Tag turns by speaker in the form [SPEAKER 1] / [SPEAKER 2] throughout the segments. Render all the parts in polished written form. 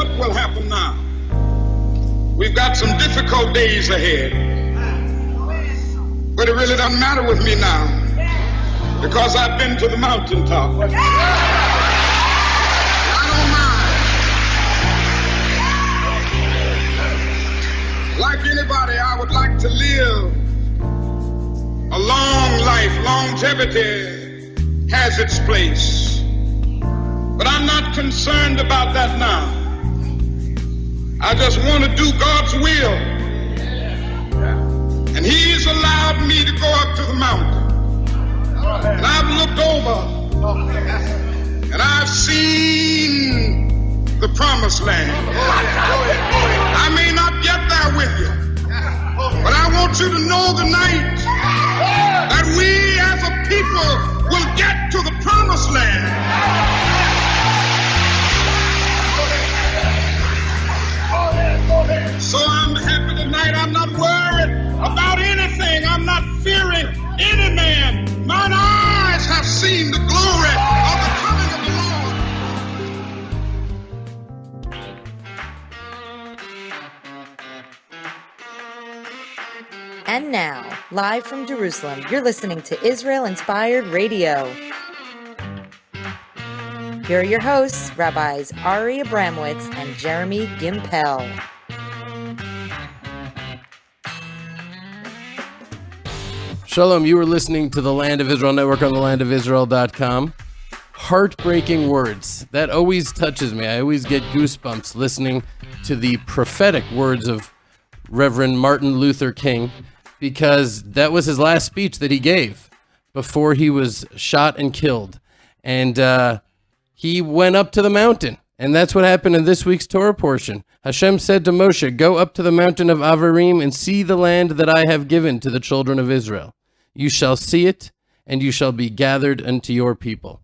[SPEAKER 1] what will happen now. We've got some difficult days ahead. But it really doesn't matter with me now, because I've been to the mountaintop. I don't mind. Like anybody, I would like to live a long life. Longevity has its place. But I'm not concerned about that now. I just want to do God's will. And He's allowed me to go up to the mountain. And I've looked over and I've seen the promised land. I may not get there with you, but I want you to know tonight that we as a people will get to the promised land. So I'm happy tonight. I'm not worried about anything. I'm not fearing any man. Mine eyes have seen the glory of the coming of the
[SPEAKER 2] Lord. And now, live from Jerusalem, you're listening to Israel Inspired Radio. Here are your hosts, Rabbis Ari Aramowitz and Jeremy Gimpel.
[SPEAKER 3] Shalom, you are listening to the Land of Israel Network on thelandofisrael.com. Heartbreaking words. That always touches me. I always get goosebumps listening to the prophetic words of Reverend Martin Luther King, because that was his last speech that he gave before he was shot and killed. And he went up to the mountain. And that's what happened in this week's Torah portion. Hashem said to Moshe, "Go up to the mountain of Avarim and see the land that I have given to the children of Israel. You shall see it, and you shall be gathered unto your people."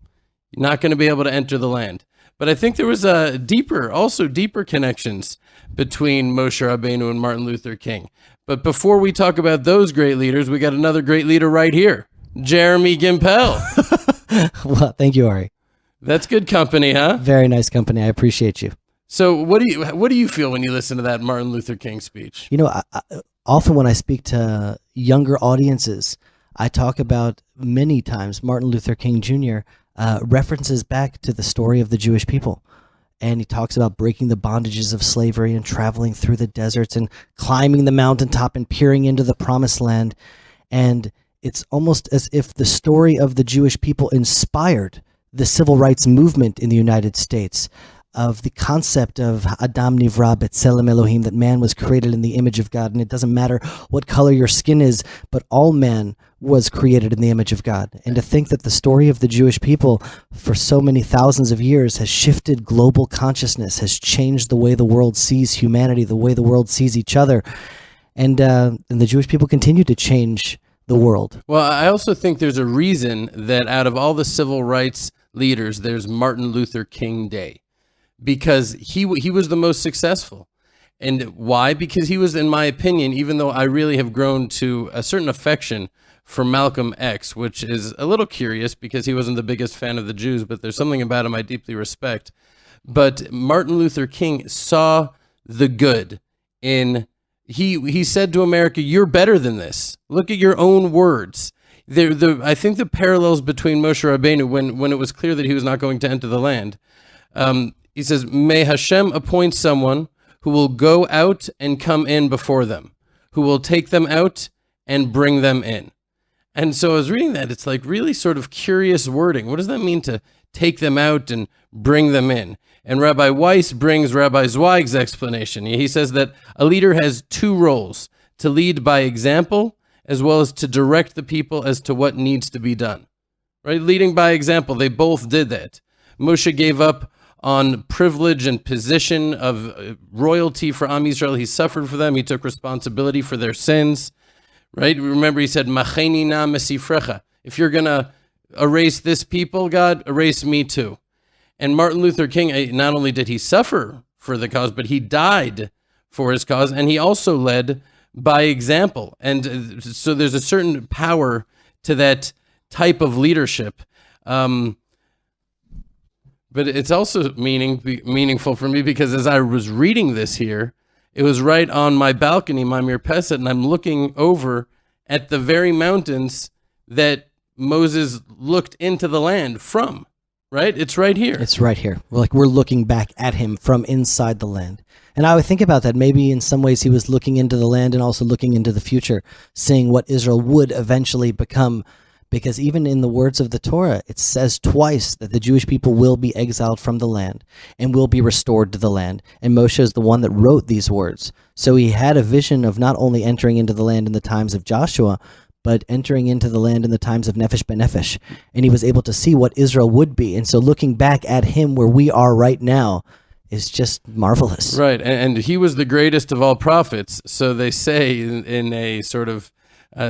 [SPEAKER 3] You're not going to be able to enter the land. But I think there was deeper connections between Moshe Rabbeinu and Martin Luther King. But before we talk about those great leaders, we got another great leader right here, Jeremy Gimpel.
[SPEAKER 4] Well, thank you, Ari.
[SPEAKER 3] That's good company, huh?
[SPEAKER 4] Very nice company. I appreciate you.
[SPEAKER 3] So what do you feel when you listen to that Martin Luther King speech?
[SPEAKER 4] You know, often when I speak to younger audiences, I talk about many times Martin Luther King Jr. References back to the story of the Jewish people. And he talks about breaking the bondages of slavery and traveling through the deserts and climbing the mountaintop and peering into the promised land. And it's almost as if the story of the Jewish people inspired the civil rights movement in the United States, of the concept of Adam Nivra B'Tselem Elohim, that man was created in the image of God, and it doesn't matter what color your skin is, but all man was created in the image of God. And to think that the story of the Jewish people for so many thousands of years has shifted global consciousness, has changed the way the world sees humanity, the way the world sees each other, and the Jewish people continue to change the world.
[SPEAKER 3] Well, I also think there's a reason that out of all the civil rights leaders, there's Martin Luther King Day, because he was the most successful. And why? Because he was, in my opinion, even though I really have grown to a certain affection for Malcolm X, which is a little curious because he wasn't the biggest fan of the Jews, but there's something about him I deeply respect. But Martin Luther King saw the good in, he said to America, "You're better than this. Look at your own words." I think the parallels between Moshe Rabbeinu, when it was clear that he was not going to enter the land, he says, "May Hashem appoint someone who will go out and come in before them, who will take them out and bring them in." And so I was reading that. It's like really sort of curious wording. What does that mean to take them out and bring them in? And Rabbi Weiss brings Rabbi Zweig's explanation. He says that a leader has two roles: to lead by example, as well as to direct the people as to what needs to be done. Right? Leading by example, they both did that. Moshe gave up on privilege and position of royalty for Am Yisrael. He suffered for them. He took responsibility for their sins. Right? Remember, he said, "Macheni na mesifrecha." If you're going to erase this people, God, erase me too. And Martin Luther King, not only did he suffer for the cause, but he died for his cause, and he also led by example. And so there's a certain power to that type of leadership. But it's also meaningful for me because as I was reading this here, it was right on my balcony, my mirpeset, and I'm looking over at the very mountains that Moses looked into the land from, right? It's right here.
[SPEAKER 4] It's right here. We're looking back at him from inside the land. And I would think about that. Maybe in some ways he was looking into the land and also looking into the future, seeing what Israel would eventually become. Because even in the words of the Torah, it says twice that the Jewish people will be exiled from the land and will be restored to the land. And Moshe is the one that wrote these words. So he had a vision of not only entering into the land in the times of Joshua, but entering into the land in the times of Nefesh B'Nefesh. And he was able to see what Israel would be. And so looking back at him where we are right now is just marvelous.
[SPEAKER 3] Right. And he was the greatest of all prophets. So they say in a sort of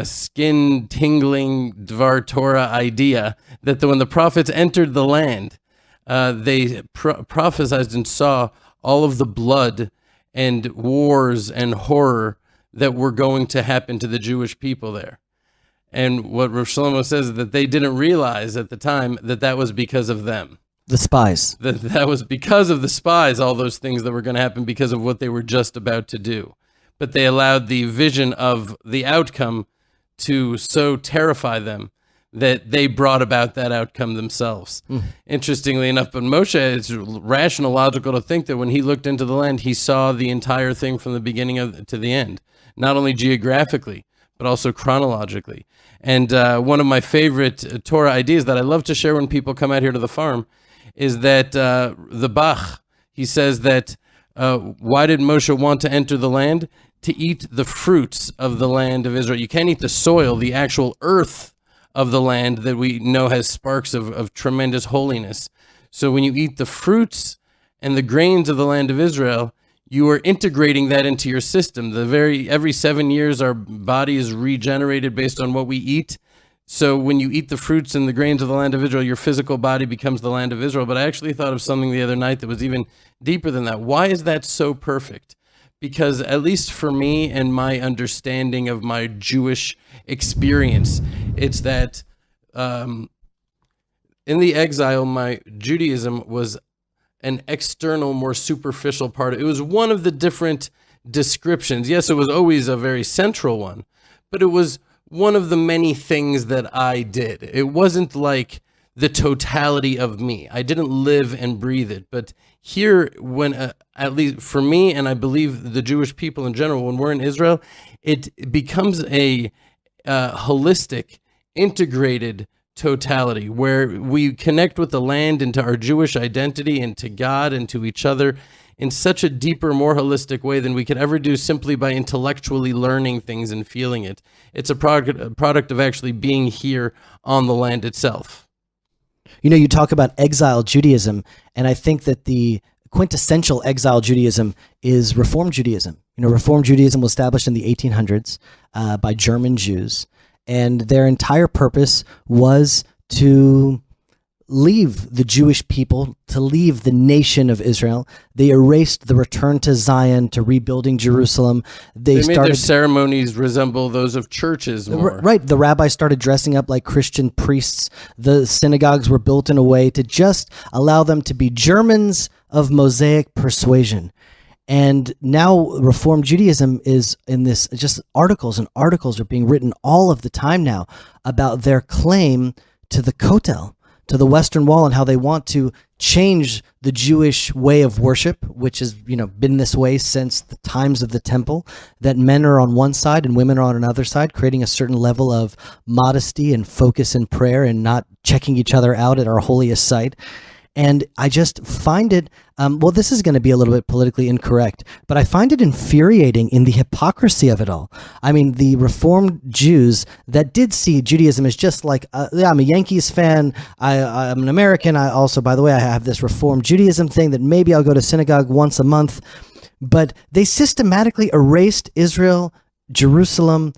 [SPEAKER 3] skin-tingling Dvar Torah idea that when the prophets entered the land, they prophesied and saw all of the blood and wars and horror that were going to happen to the Jewish people there. And what Rav Shlomo says is that they didn't realize at the time that that was because of them.
[SPEAKER 4] The spies.
[SPEAKER 3] That was because of the spies, all those things that were going to happen because of what they were just about to do. But they allowed the vision of the outcome to so terrify them that they brought about that outcome themselves. Interestingly enough, but Moshe, it's rational, logical to think that when he looked into the land, he saw the entire thing from the beginning to the end, not only geographically, but also chronologically. And one of my favorite Torah ideas that I love to share when people come out here to the farm is that the Bach, he says that why did Moshe want to enter the land? To eat the fruits of the land of Israel. You can't eat the soil, the actual earth of the land that we know has sparks of tremendous holiness. So when you eat the fruits and the grains of the land of Israel, you are integrating that into your system. Every 7 years, our body is regenerated based on what we eat. So when you eat the fruits and the grains of the land of Israel, your physical body becomes the land of Israel. But I actually thought of something the other night that was even deeper than that. Why is that so perfect? Because at least for me and my understanding of my Jewish experience, it's that in the exile, my Judaism was an external, more superficial part. It was one of the different descriptions. Yes, it was always a very central one, but it was one of the many things that I did. It wasn't like the totality of me. I didn't live and breathe it. But here, when at least for me, and I believe the Jewish people in general, when we're in Israel, it becomes a holistic, integrated totality where we connect with the land and to our Jewish identity and to God and to each other in such a deeper, more holistic way than we could ever do simply by intellectually learning things and feeling it. It's a product of actually being here on the land itself.
[SPEAKER 4] You know, you talk about exiled Judaism, and I think that the quintessential exiled Judaism is Reform Judaism. You know, Reform Judaism was established in the 1800s by German Jews, and their entire purpose was to leave the Jewish people, to leave the nation of Israel. They erased the return to Zion, to rebuilding Jerusalem. They
[SPEAKER 3] made
[SPEAKER 4] started
[SPEAKER 3] their ceremonies resemble those of churches more.
[SPEAKER 4] Right. The rabbis started dressing up like Christian priests. The synagogues were built in a way to just allow them to be Germans of Mosaic persuasion. And now Reform Judaism is in this, just articles and articles are being written all of the time now about their claim to the Kotel, to the Western Wall, and how they want to change the Jewish way of worship, which has, you know, been this way since the times of the temple, that men are on one side and women are on another side, creating a certain level of modesty and focus in prayer and not checking each other out at our holiest site. And I just find it, well, this is going to be a little bit politically incorrect, but I find it infuriating in the hypocrisy of it all. I mean, the Reformed Jews that did see Judaism as just like, yeah, I'm a Yankees fan, I'm an American, I also, by the way, I have this Reformed Judaism thing that maybe I'll go to synagogue once a month, but they systematically erased Israel, Jerusalem,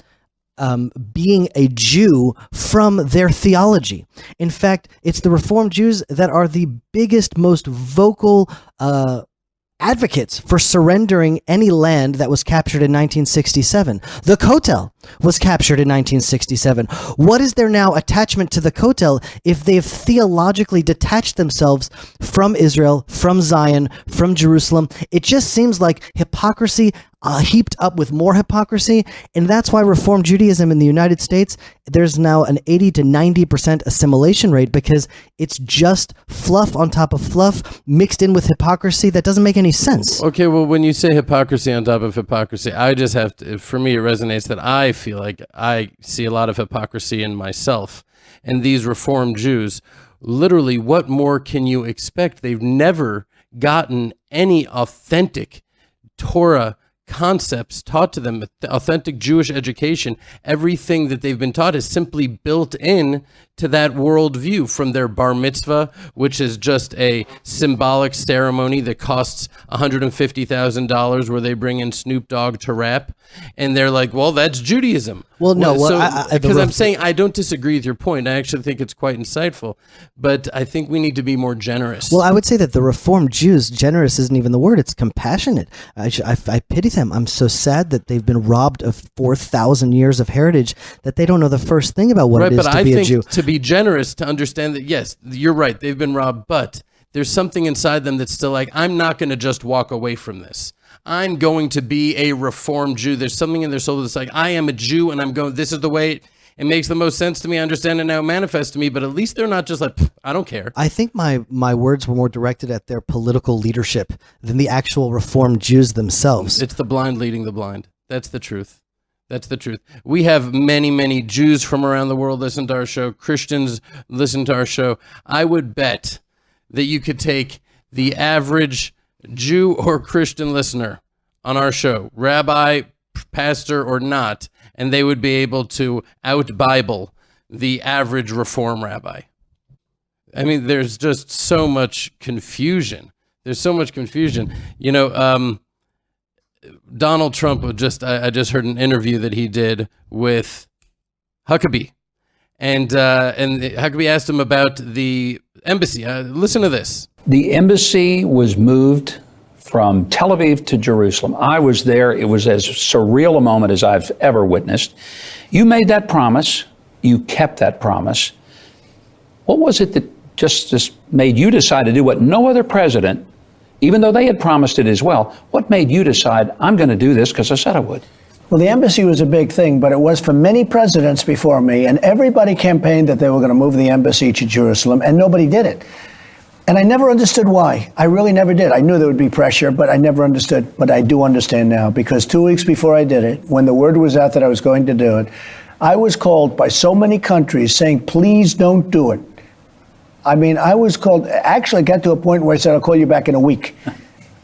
[SPEAKER 4] being a Jew from their theology. In fact, it's the Reformed Jews that are the biggest, most vocal advocates for surrendering any land that was captured in 1967. The Kotel. was captured in 1967. What is their now attachment to the Kotel if they've theologically detached themselves from Israel, from Zion, from Jerusalem? It just seems like hypocrisy heaped up with more hypocrisy, and that's why Reform Judaism in the United States, there's now an 80 to 90% assimilation rate, because it's just fluff on top of fluff mixed in with hypocrisy that doesn't make any sense.
[SPEAKER 3] Okay, well, when you say hypocrisy on top of hypocrisy, I just have to, for me, it resonates that I feel like I see a lot of hypocrisy in myself. And these Reform Jews, literally, what more can you expect? They've never gotten any authentic Torah concepts taught to them, authentic Jewish education. Everything that they've been taught is simply built in to that worldview, from their bar mitzvah, which is just a symbolic ceremony that costs $150,000, where they bring in Snoop Dogg to rap, and they're like, well, that's Judaism.
[SPEAKER 4] Well, no,
[SPEAKER 3] because I'm saying I don't disagree with your point. I actually think it's quite insightful, but I think we need to be more generous.
[SPEAKER 4] Well, I would say that the Reformed Jews, generous isn't even the word, it's compassionate. I pity them. I'm so sad that they've been robbed of 4,000 years of heritage, that they don't know the first thing about what it is to be a Jew.
[SPEAKER 3] To be generous, to understand that, yes, you're right, they've been robbed, but there's something inside them that's still like, I'm not going to just walk away from this. I'm going to be a Reformed Jew. There's something in their soul that's like, I am a Jew, and I'm going, this is the way it makes the most sense to me. I understand it now, it manifests to me, but at least they're not just like, I don't care.
[SPEAKER 4] I think my words were more directed at their political leadership than the actual Reformed Jews themselves.
[SPEAKER 3] It's the blind leading the blind. That's the truth. That's the truth. We have many, many Jews from around the world listen to our show. Christians listen to our show. I would bet that you could take the average Jew or Christian listener on our show, rabbi, pastor, or not, and they would be able to out-Bible the average Reform rabbi. I mean, there's just so much confusion. There's so much confusion. You know, Donald Trump I just heard an interview that he did with Huckabee, and Huckabee asked him about the embassy. Listen to this.
[SPEAKER 5] The embassy was moved from Tel Aviv to Jerusalem. I was there. It was as surreal a moment as I've ever witnessed. You made that promise. You kept that promise. What was it that just made you decide to do what no other president, even though they had promised it as well, what made you decide, I'm going to do this because I said I would?
[SPEAKER 6] Well, the embassy was a big thing, but it was for many presidents before me, and everybody campaigned that they were going to move the embassy to Jerusalem, and nobody did it. And I never understood why. I really never did. I knew there would be pressure, but I never understood. But I do understand now, because 2 weeks before I did it, when the word was out that I was going to do it, I was called by so many countries saying, please don't do it. I mean, I was called, actually got to a point where I said, I'll call you back in a week,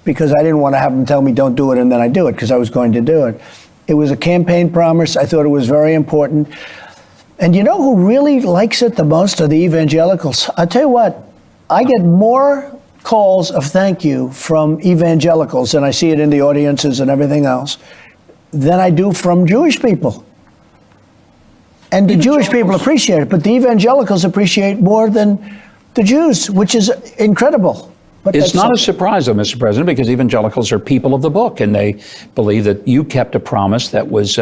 [SPEAKER 6] because I didn't want to have them tell me don't do it and then I do it, because I was going to do it. It was a campaign promise. I thought it was very important. And you know who really likes it the most are the evangelicals. I'll tell you what, I get more calls of thank you from evangelicals, and I see it in the audiences and everything else, than I do from Jewish people. And the Jewish people appreciate it, but the evangelicals appreciate more than the Jews, which is incredible. But
[SPEAKER 5] it's not a surprise, though, Mr. President, because evangelicals are people of the book, and they believe that you kept a promise that was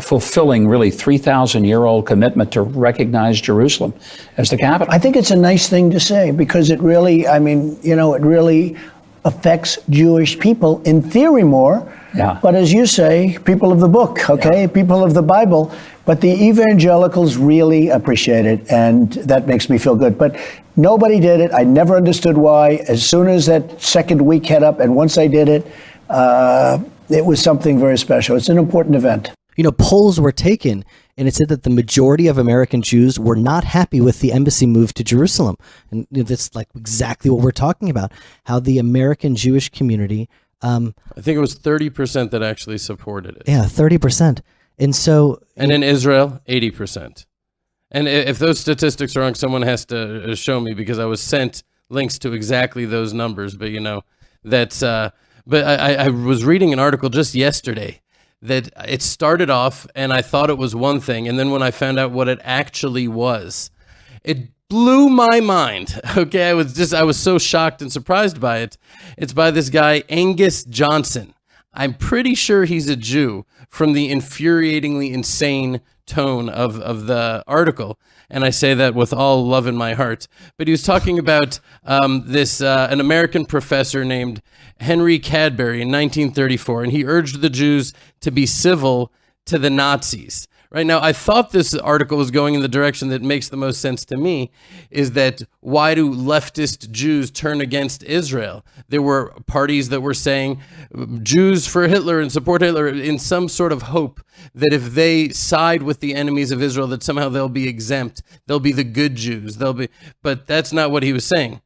[SPEAKER 5] fulfilling really 3,000-year-old commitment to recognize Jerusalem as the capital.
[SPEAKER 6] I think it's a nice thing to say, because it really, I mean, you know, it really affects Jewish people in theory more.
[SPEAKER 5] Yeah.
[SPEAKER 6] But as you say, people of the book, okay, yeah. People of the Bible. But the evangelicals really appreciate it, and that makes me feel good. But nobody did it. I never understood why. As soon as that second week hit up, and once I did it, it was something very special. It's an important event.
[SPEAKER 4] You know, polls were taken, and it said that the majority of American Jews were not happy with the embassy move to Jerusalem. And that's like exactly what we're talking about, how the American Jewish community...
[SPEAKER 3] I think it was 30% that actually supported it.
[SPEAKER 4] Yeah, 30%. And so...
[SPEAKER 3] And in Israel, 80%. And if those statistics are wrong, someone has to show me, because I was sent links to exactly those numbers. But, you know, that's... but I was reading an article just yesterday that it started off and I thought it was one thing, and then when I found out what it actually was, it blew my mind. Okay, I was so shocked and surprised by it. It's by this guy, Angus Johnson. I'm pretty sure he's a Jew from the infuriatingly insane tone of the article. And I say that with all love in my heart. But he was talking about an American professor named Henry Cadbury in 1934, and he urged the Jews to be civil to the Nazis. Right now, I thought this article was going in the direction that makes the most sense to me, is that why do leftist Jews turn against Israel? There were parties that were saying Jews for Hitler and support Hitler in some sort of hope that if they side with the enemies of Israel, that somehow they'll be exempt. They'll be the good Jews. But that's not what he was saying.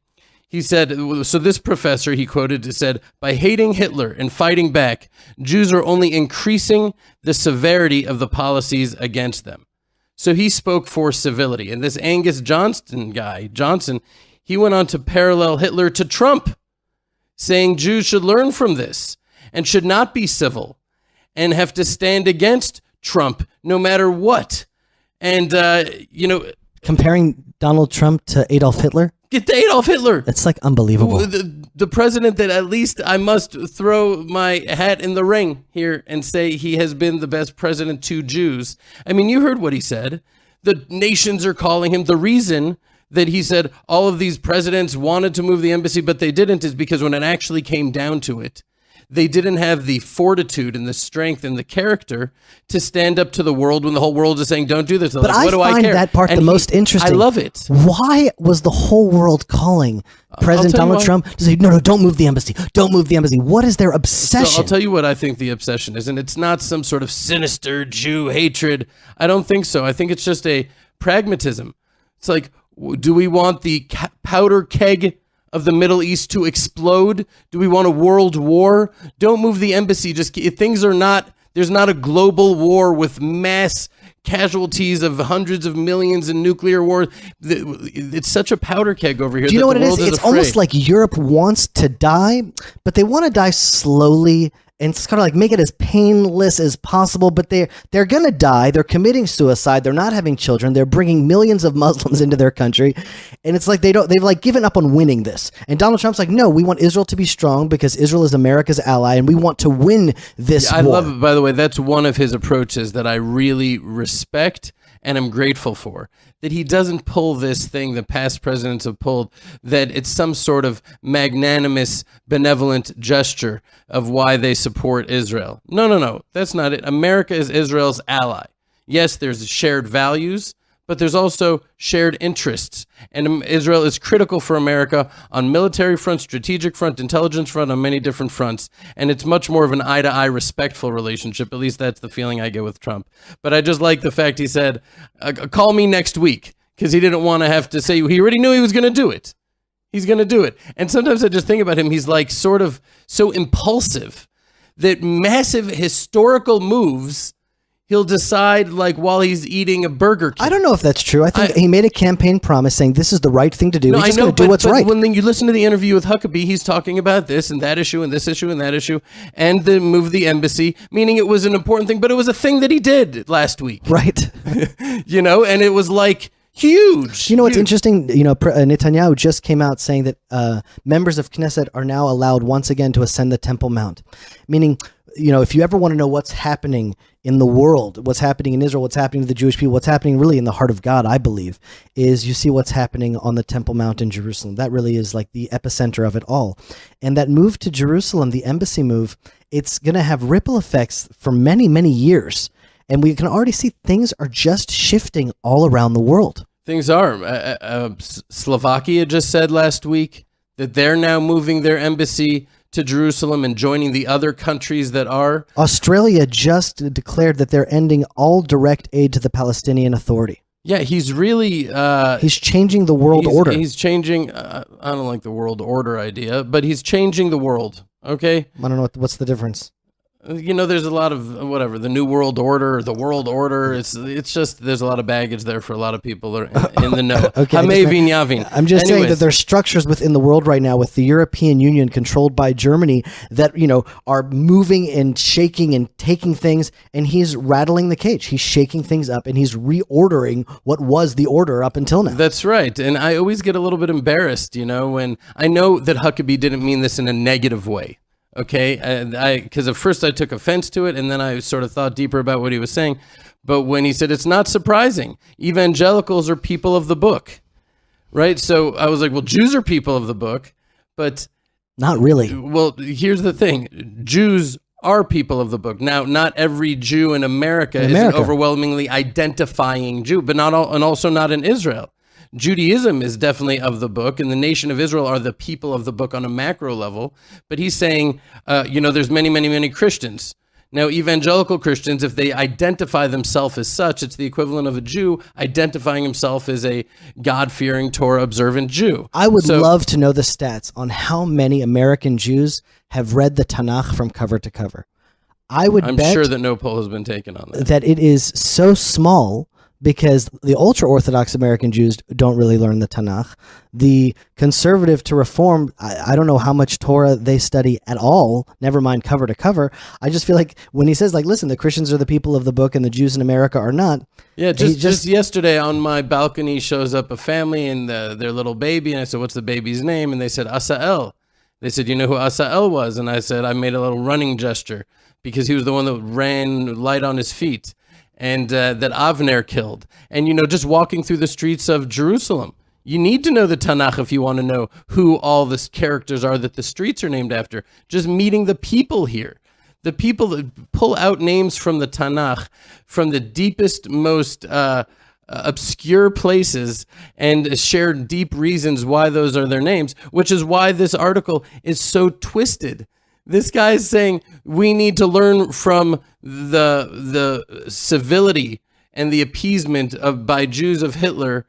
[SPEAKER 3] He said, so this professor, he quoted, said, by hating Hitler and fighting back, Jews are only increasing the severity of the policies against them. So he spoke for civility. And this Angus Johnson, he went on to parallel Hitler to Trump, saying Jews should learn from this and should not be civil and have to stand against Trump no matter what. And,
[SPEAKER 4] comparing Donald Trump to Adolf Hitler?
[SPEAKER 3] Get to Adolf Hitler.
[SPEAKER 4] It's like unbelievable.
[SPEAKER 3] The president that at least I must throw my hat in the ring here and say he has been the best president to Jews. I mean, you heard what he said. The nations are calling him. The reason that he said all of these presidents wanted to move the embassy, but they didn't, is because when it actually came down to it, they didn't have the fortitude and the strength and the character to stand up to the world when the whole world is saying, don't do this. They're
[SPEAKER 4] But
[SPEAKER 3] like, what do I
[SPEAKER 4] find
[SPEAKER 3] care?
[SPEAKER 4] that part
[SPEAKER 3] And
[SPEAKER 4] the most interesting.
[SPEAKER 3] I love it.
[SPEAKER 4] Why was the whole world calling President
[SPEAKER 3] tell you
[SPEAKER 4] Donald
[SPEAKER 3] why.
[SPEAKER 4] Trump to say, no, don't move the embassy. Don't move the embassy. What is their
[SPEAKER 3] So
[SPEAKER 4] obsession?
[SPEAKER 3] I'll tell you what I think the obsession is, and it's not some sort of sinister Jew hatred. I don't think so. I think it's just a pragmatism. It's like, do we want the powder keg of the Middle East to explode? Do we want a world war? Don't move the embassy. Just things are not. There's not a global war with mass casualties of hundreds of millions in nuclear war. It's such a powder keg over here.
[SPEAKER 4] Do you know
[SPEAKER 3] that
[SPEAKER 4] what
[SPEAKER 3] the
[SPEAKER 4] it
[SPEAKER 3] world
[SPEAKER 4] is? It's
[SPEAKER 3] afraid.
[SPEAKER 4] almost like Europe wants to die, but they want to die slowly and it's kind of like make it as painless as possible. But they're going to die. They're committing suicide. They're not having children. They're bringing millions of Muslims into their country, and it's like they've like given up on winning this. And Donald Trump's like, no, we want Israel to be strong because Israel is America's ally, and we want to win this war.
[SPEAKER 3] I love it. By the way, that's one of his approaches that I really respect and I'm grateful for, that he doesn't pull this thing that past presidents have pulled, that it's some sort of magnanimous, benevolent gesture of why they support Israel. No, that's not it. America is Israel's ally. Yes, there's shared values, but there's also shared interests. And Israel is critical for America on military front, strategic front, intelligence front, on many different fronts. And it's much more of an eye-to-eye respectful relationship. At least that's the feeling I get with Trump. But I just like the fact he said, call me next week, because he didn't want to have to say, he already knew he was going to do it. He's going to do it. And sometimes I just think about him, he's like sort of so impulsive that massive historical moves he'll decide like while he's eating a Burger King.
[SPEAKER 4] I don't know if that's true. I think he made a campaign promise saying this is the right thing to do.
[SPEAKER 3] No,
[SPEAKER 4] He's just
[SPEAKER 3] I know,
[SPEAKER 4] going to do what's
[SPEAKER 3] but
[SPEAKER 4] right.
[SPEAKER 3] when you listen to the interview with Huckabee, he's talking about this and that issue and this issue and that issue and the move the embassy, meaning it was an important thing, but it was a thing that he did last week.
[SPEAKER 4] Right.
[SPEAKER 3] And it was like huge.
[SPEAKER 4] You know what's interesting? Netanyahu just came out saying that members of Knesset are now allowed once again to ascend the Temple Mount, meaning, if you ever want to know what's happening in the world, what's happening in Israel, what's happening to the Jewish people, what's happening really in the heart of God, I believe, is you see what's happening on the Temple Mount in Jerusalem. That really is like the epicenter of it all. And that move to Jerusalem, the embassy move, it's going to have ripple effects for many, many years. And we can already see things are just shifting all around the world.
[SPEAKER 3] Things are. Slovakia just said last week that they're now moving their embassy to Jerusalem and joining the other countries that are.
[SPEAKER 4] Australia just declared that they're ending all direct aid to the Palestinian Authority.
[SPEAKER 3] Yeah, he's really...
[SPEAKER 4] he's changing the world order.
[SPEAKER 3] He's changing... I don't like the world order idea, but he's changing the world, okay?
[SPEAKER 4] I don't know what's the difference.
[SPEAKER 3] There's a lot of the New World Order, the World Order. It's just there's a lot of baggage there for a lot of people that are in the know.
[SPEAKER 4] Okay, I'm just saying that there's structures within the world right now with the European Union controlled by Germany that are moving and shaking and taking things, and he's rattling the cage. He's shaking things up and he's reordering what was the order up until now.
[SPEAKER 3] That's right, and I always get a little bit embarrassed, when I know that Huckabee didn't mean this in a negative way. Okay, and because at first I took offense to it, and then I sort of thought deeper about what he was saying. But when he said it's not surprising, evangelicals are people of the book, right? So I was like, well, Jews are people of the book, but
[SPEAKER 4] Not really.
[SPEAKER 3] well, here's the thing: Jews are people of the book. Now, not every Jew in America is an overwhelmingly identifying Jew, but not all, and also not in Israel. Judaism is definitely of the book, and the nation of Israel are the people of the book on a macro level. But he's saying, there's many Christians. Now, evangelical Christians, if they identify themselves as such, it's the equivalent of a Jew identifying himself as a God-fearing, Torah-observant Jew.
[SPEAKER 4] I would love to know the stats on how many American Jews have read the Tanakh from cover to cover. I'm bet
[SPEAKER 3] sure that no poll has been taken on that.
[SPEAKER 4] That it is so small because the ultra-Orthodox American Jews don't really learn the Tanakh. The conservative to reform, I don't know how much Torah they study at all, never mind cover to cover. I just feel like when he says, like, listen, the Christians are the people of the book and the Jews in America are not.
[SPEAKER 3] Yeah, just yesterday on my balcony shows up a family and their little baby, and I said, what's the baby's name? And they said, Asael. They said, you know who Asael was? And I said, I made a little running gesture because he was the one that ran light on his feet. And that Avner killed. And, just walking through the streets of Jerusalem, you need to know the Tanakh if you want to know who all the characters are that the streets are named after. Just meeting the people here. The people that pull out names from the Tanakh, from the deepest, most obscure places, and share deep reasons why those are their names, which is why this article is so twisted. This guy is saying we need to learn from the civility and the appeasement by Jews of Hitler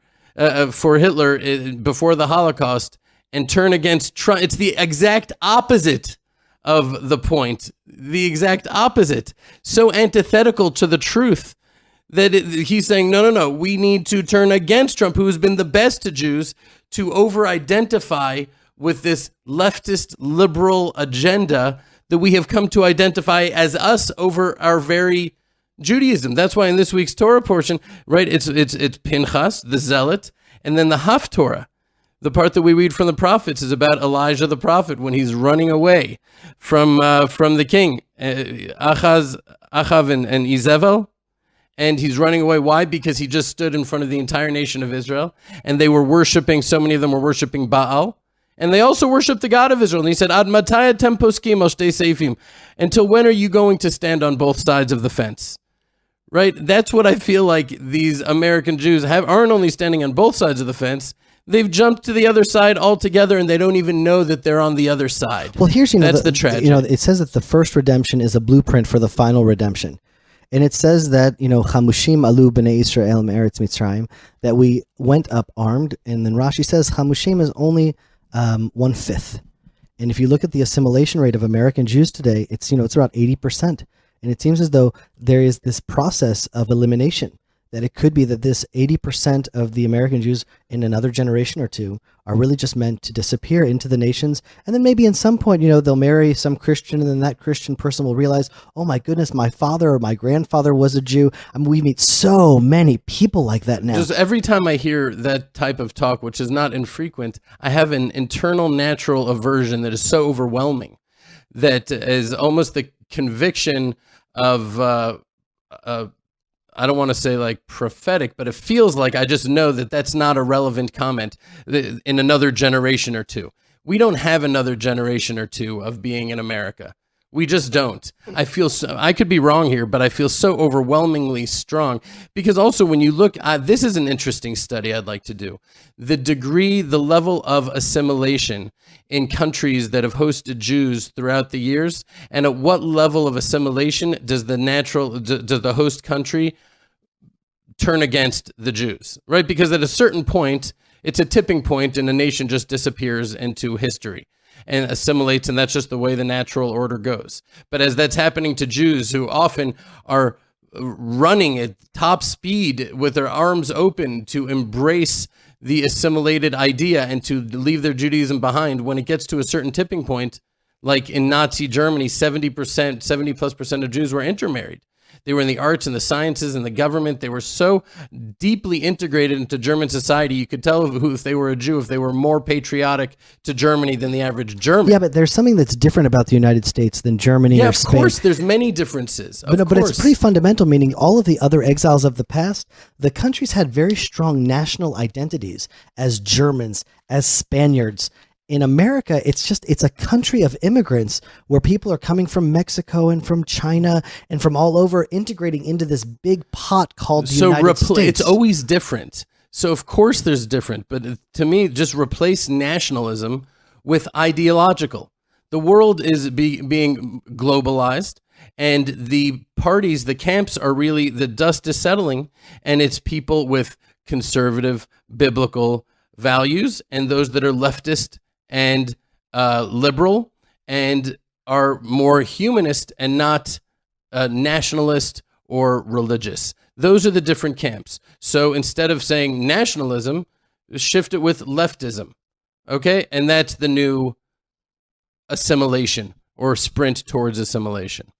[SPEAKER 3] for Hitler before the Holocaust and turn against Trump. It's the exact opposite of the point. The exact opposite. So antithetical to the truth that he's saying, no, we need to turn against Trump, who has been the best to Jews, to over-identify with this leftist liberal agenda that we have come to identify as us over our very Judaism. That's why in this week's Torah portion, right, it's Pin Haas, the zealot, and then the Haftorah. The part that we read from the prophets is about Elijah the prophet when he's running away from the king, Achav and Izebel. And he's running away. Why? Because he just stood in front of the entire nation of Israel, and they were worshiping, so many of them were worshiping Baal. And they also worship the God of Israel. And he said, Ad mataya tem poskim al shtei seifim? Until when are you going to stand on both sides of the fence? Right? That's what I feel like these American Jews aren't only standing on both sides of the fence, they've jumped to the other side altogether, and they don't even know that they're on the other side.
[SPEAKER 4] Well, here's,
[SPEAKER 3] that's the tragedy.
[SPEAKER 4] It says that the first redemption is a blueprint for the final redemption. And it says that, Chamushim alu b'nei Israel me'eretz Mitzrayim, that we went up armed. And then Rashi says Chamushim is only 1/5. And if you look at the assimilation rate of American Jews today, it's about 80%. And it seems as though there is this process of elimination, that it could be that this 80% of the American Jews in another generation or two are really just meant to disappear into the nations. And then maybe in some point, they'll marry some Christian, and then that Christian person will realize, oh my goodness, my father or my grandfather was a Jew. I mean, we meet so many people like that now.
[SPEAKER 3] Just every time I hear that type of talk, which is not infrequent, I have an internal natural aversion that is so overwhelming that is almost the conviction of, I don't want to say like prophetic, but it feels like I just know that that's not a relevant comment in another generation or two. We don't have another generation or two of being in America. We just don't. I could be wrong here, but I feel so overwhelmingly strong because also when you look, this is an interesting study I'd like to do. The level of assimilation in countries that have hosted Jews throughout the years, and at what level of assimilation does the host country turn against the Jews, right? Because at a certain point, it's a tipping point and a nation just disappears into history and assimilates, and that's just the way the natural order goes. But as that's happening to Jews who often are running at top speed with their arms open to embrace the assimilated idea and to leave their Judaism behind, when it gets to a certain tipping point, like in Nazi Germany, 70% of Jews were intermarried. They were in the arts and the sciences and the government. They were so deeply integrated into German society. You could tell if they were a Jew, if they were more patriotic to Germany than the average German.
[SPEAKER 4] Yeah, but there's something that's different about the United States than Germany or Spain.
[SPEAKER 3] Of course, there's many differences.
[SPEAKER 4] But it's pretty fundamental, meaning all of the other exiles of the past, the countries had very strong national identities as Germans, as Spaniards. In America, it's a country of immigrants where people are coming from Mexico and from China and from all over, integrating into this big pot called the United States.
[SPEAKER 3] It's always different. So of course there's different, but to me, just replace nationalism with ideological. The world is being globalized, and the parties, the camps are really, the dust is settling, and it's people with conservative biblical values and those that are leftist and liberal and are more humanist and not nationalist or religious. Those are the different camps. So instead of saying nationalism, shift it with leftism. Okay? And that's the new assimilation or sprint towards assimilation.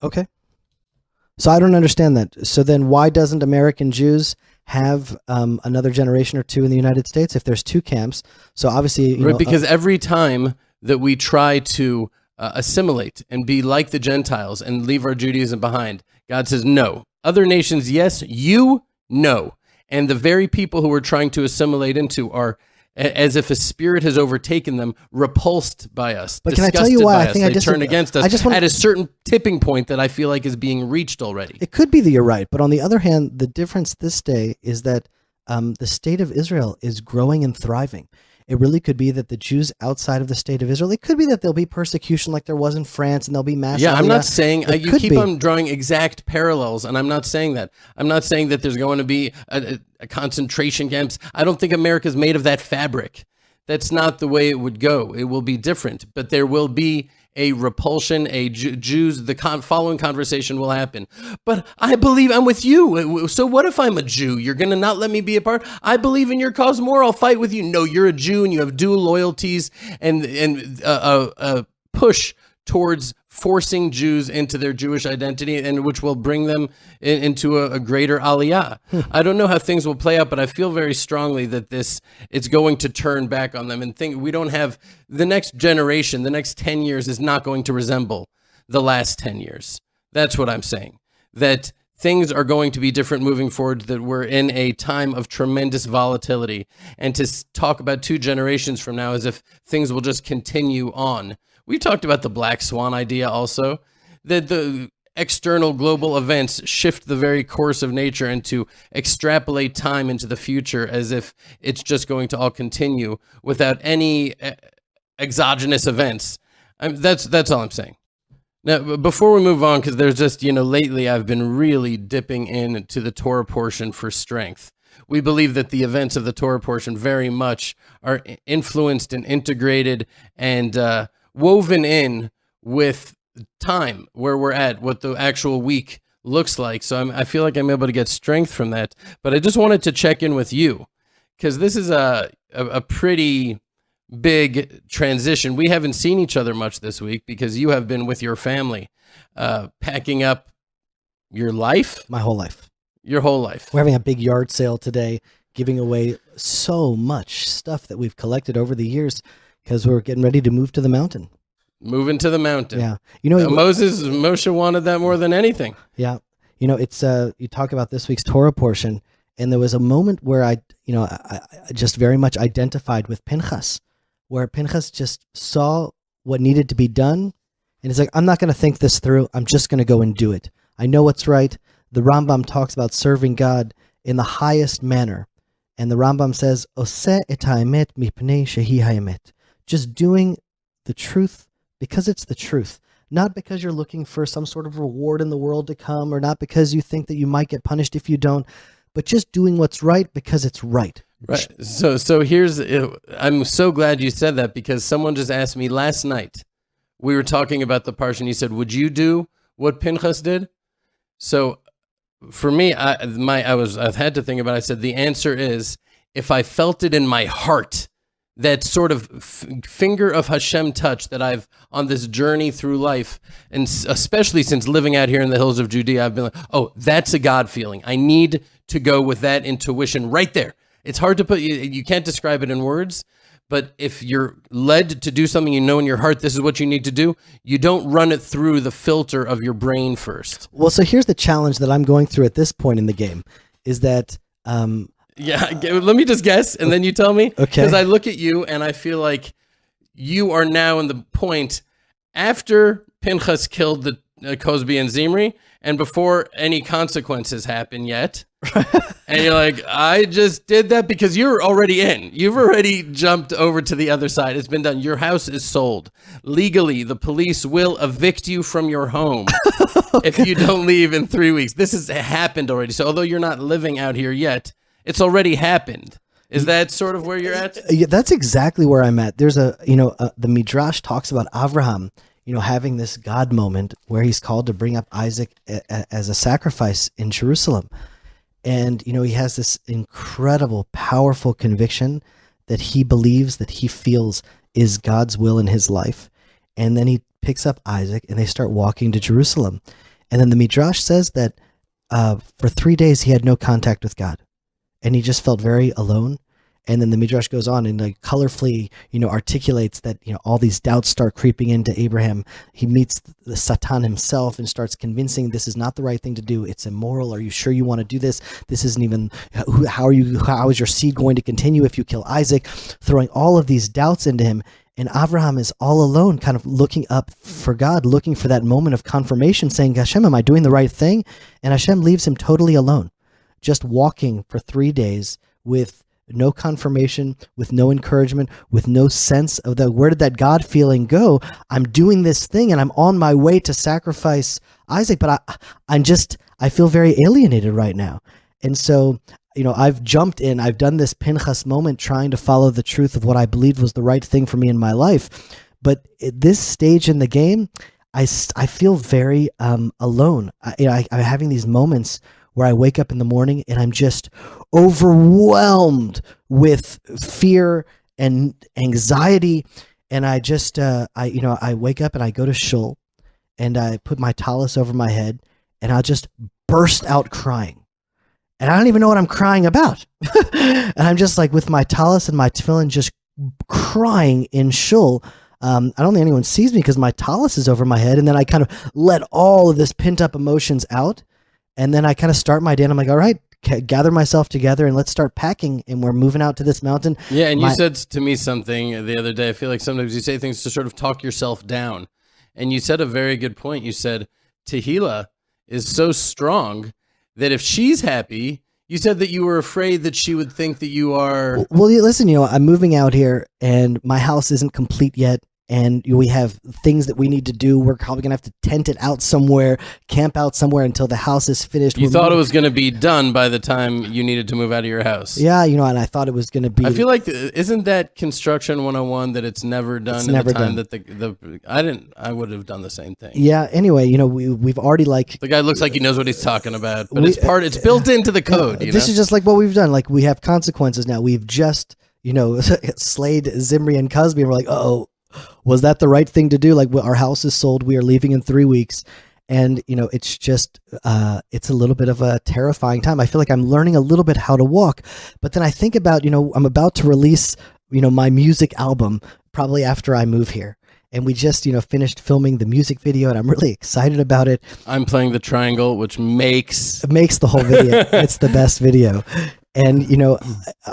[SPEAKER 4] Okay. So I don't understand that. So then why doesn't American Jews have another generation or two in the United States if there's two camps? So obviously,
[SPEAKER 3] because every time that we try to assimilate and be like the Gentiles and leave our Judaism behind, God says no. Other nations, yes. You, no. And the very people who we're trying to assimilate into are, as if a spirit has overtaken them, repulsed by us.
[SPEAKER 4] But can I tell you why? I think
[SPEAKER 3] they turn against us at a certain tipping point that I feel like is being reached already.
[SPEAKER 4] It could be that you're right, but on the other hand, the difference this day is that the state of Israel is growing and thriving. It really could be that the Jews outside of the state of Israel, it could be that there'll be persecution like there was in France and there'll be mass.
[SPEAKER 3] Yeah, I'm not saying, you keep on drawing exact parallels, and I'm not saying that. I'm not saying that there's going to be a concentration camps. I don't think America's made of that fabric. That's not the way it would go. It will be different, but there will be a repulsion, Jews, following conversation will happen. But I believe I'm with you. So what if I'm a Jew? You're going to not let me be a part? I believe in your cause more. I'll fight with you. No, you're a Jew and you have dual loyalties and a push towards forcing Jews into their Jewish identity, and which will bring them into a greater aliyah. I don't know how things will play out, but I feel very strongly that it's going to turn back on them, and we don't have the next generation, the next 10 years is not going to resemble the last 10 years. That's what I'm saying. That things are going to be different moving forward, that we're in a time of tremendous volatility, and to talk about 2 generations from now as if things will just continue on. We talked about the black swan idea also, that the external global events shift the very course of nature and to extrapolate time into the future as if it's just going to all continue without any exogenous events. That's all I'm saying. Now, before we move on, because there's just, lately I've been really dipping into the Torah portion for strength. We believe that the events of the Torah portion very much are influenced and integrated and woven in with time, where we're at, what the actual week looks like. So I feel like I'm able to get strength from that. But I just wanted to check in with you, because this is a pretty big transition. We haven't seen each other much this week because you have been with your family, packing up your life.
[SPEAKER 4] My whole life.
[SPEAKER 3] Your whole life.
[SPEAKER 4] We're having a big yard sale today, giving away so much stuff that we've collected over the years, because we're getting ready to move to the mountain.
[SPEAKER 3] Moving to the mountain.
[SPEAKER 4] Yeah.
[SPEAKER 3] Moshe wanted that more than anything.
[SPEAKER 4] Yeah. It's you talk about this week's Torah portion, and there was a moment where I just very much identified with Pin Haas, where Pin Haas just saw what needed to be done, and it's like, I'm not going to think this through. I'm just going to go and do it. I know what's right. The Rambam talks about serving God in the highest manner, and the Rambam says, "Oseh et haemet mipnei shehi haemet." Just doing the truth because it's the truth, not because you're looking for some sort of reward in the world to come, or not because you think that you might get punished if you don't, but just doing what's right because it's right.
[SPEAKER 3] Right. So I'm so glad you said that, because someone just asked me last night. We were talking about the parsha, and he said, "Would you do what Pin Haas did?" So for me, I've had to think about it. I said the answer is, if I felt it in my heart that sort of finger of Hashem touch that I've on this journey through life, and especially since living out here in the hills of Judea, I've been like, oh, that's a God feeling. I need to go with that intuition right there. It's hard to put, you can't describe it in words, but if you're led to do something, you know in your heart this is what you need to do, you don't run it through the filter of your brain first.
[SPEAKER 4] Well, so here's the challenge that I'm going through at this point in the game, is that
[SPEAKER 3] let me just guess, and then you tell me.
[SPEAKER 4] Okay.
[SPEAKER 3] Because I look at you, and I feel like you are now in the point after Pinchas killed the Cosby and Zimri, and before any consequences happen yet. And you're like, I just did that because you're already in. You've already jumped over to the other side. It's been done. Your house is sold. Legally, the police will evict you from your home if you don't leave in 3 weeks. This has happened already. So although you're not living out here yet, it's already happened. Is that sort of where you're at?
[SPEAKER 4] Yeah, that's exactly where I'm at. There's the Midrash talks about Avraham, having this God moment where he's called to bring up Isaac as a sacrifice in Jerusalem. And, he has this incredible, powerful conviction that he believes, that he feels is God's will in his life. And then he picks up Isaac and they start walking to Jerusalem. And then the Midrash says that for 3 days he had no contact with God. And he just felt very alone. And then the Midrash goes on and colorfully, articulates that, all these doubts start creeping into Abraham. He meets the Satan himself and starts convincing this is not the right thing to do. It's immoral. Are you sure you want to do this? This isn't even, how is your seed going to continue if you kill Isaac? Throwing all of these doubts into him. And Abraham is all alone, kind of looking up for God, looking for that moment of confirmation, saying, Hashem, am I doing the right thing? And Hashem leaves him totally alone, just walking for 3 days with no confirmation, with no encouragement, with no sense of where did that God feeling go? I'm doing this thing and I'm on my way to sacrifice Isaac, but I feel very alienated right now. And so, I've jumped in, I've done this Pin Haas moment trying to follow the truth of what I believed was the right thing for me in my life. But at this stage in the game, I feel very alone. I'm having these moments where I wake up in the morning and I'm just overwhelmed with fear and anxiety. And I just, I wake up and I go to shul and I put my tallis over my head and I'll just burst out crying. And I don't even know what I'm crying about. And I'm just like with my tallis and my tefillin just crying in shul. I don't think anyone sees me because my tallis is over my head. And then I kind of let all of this pent up emotions out. And then I kind of start my day and I'm like, all right, gather myself together and let's start packing. And we're moving out to this mountain.
[SPEAKER 3] Yeah, and you said to me something the other day. I feel like sometimes you say things to sort of talk yourself down. And you said a very good point. You said, Tehillah is so strong that if she's happy, you said that you were afraid that she would think that you are...
[SPEAKER 4] Well, listen, I'm moving out here and my house isn't complete yet. And we have things that we need to do. We're probably going to have to tent it out somewhere, camp out somewhere until the house is finished.
[SPEAKER 3] You thought it was going to be done by the time you needed to move out of your house.
[SPEAKER 4] Yeah, and I thought it was going to be...
[SPEAKER 3] I feel like, isn't that construction 101 that it's never done in the time that I would have done the same thing.
[SPEAKER 4] Yeah, anyway, we've already The
[SPEAKER 3] guy looks like he knows what he's talking about, but it's built into the code.
[SPEAKER 4] This is just like what we've done. Like we have consequences now. We've just, slayed Zimri and Cosby and we're like, uh-oh. Was that the right thing to do? Like our house is sold. We are leaving in 3 weeks. And, it's just, it's a little bit of a terrifying time. I feel like I'm learning a little bit how to walk. But then I think about, I'm about to release, my music album probably after I move here. And we just, finished filming the music video and I'm really excited about it.
[SPEAKER 3] I'm playing the triangle, which makes
[SPEAKER 4] the whole video. It's the best video. And,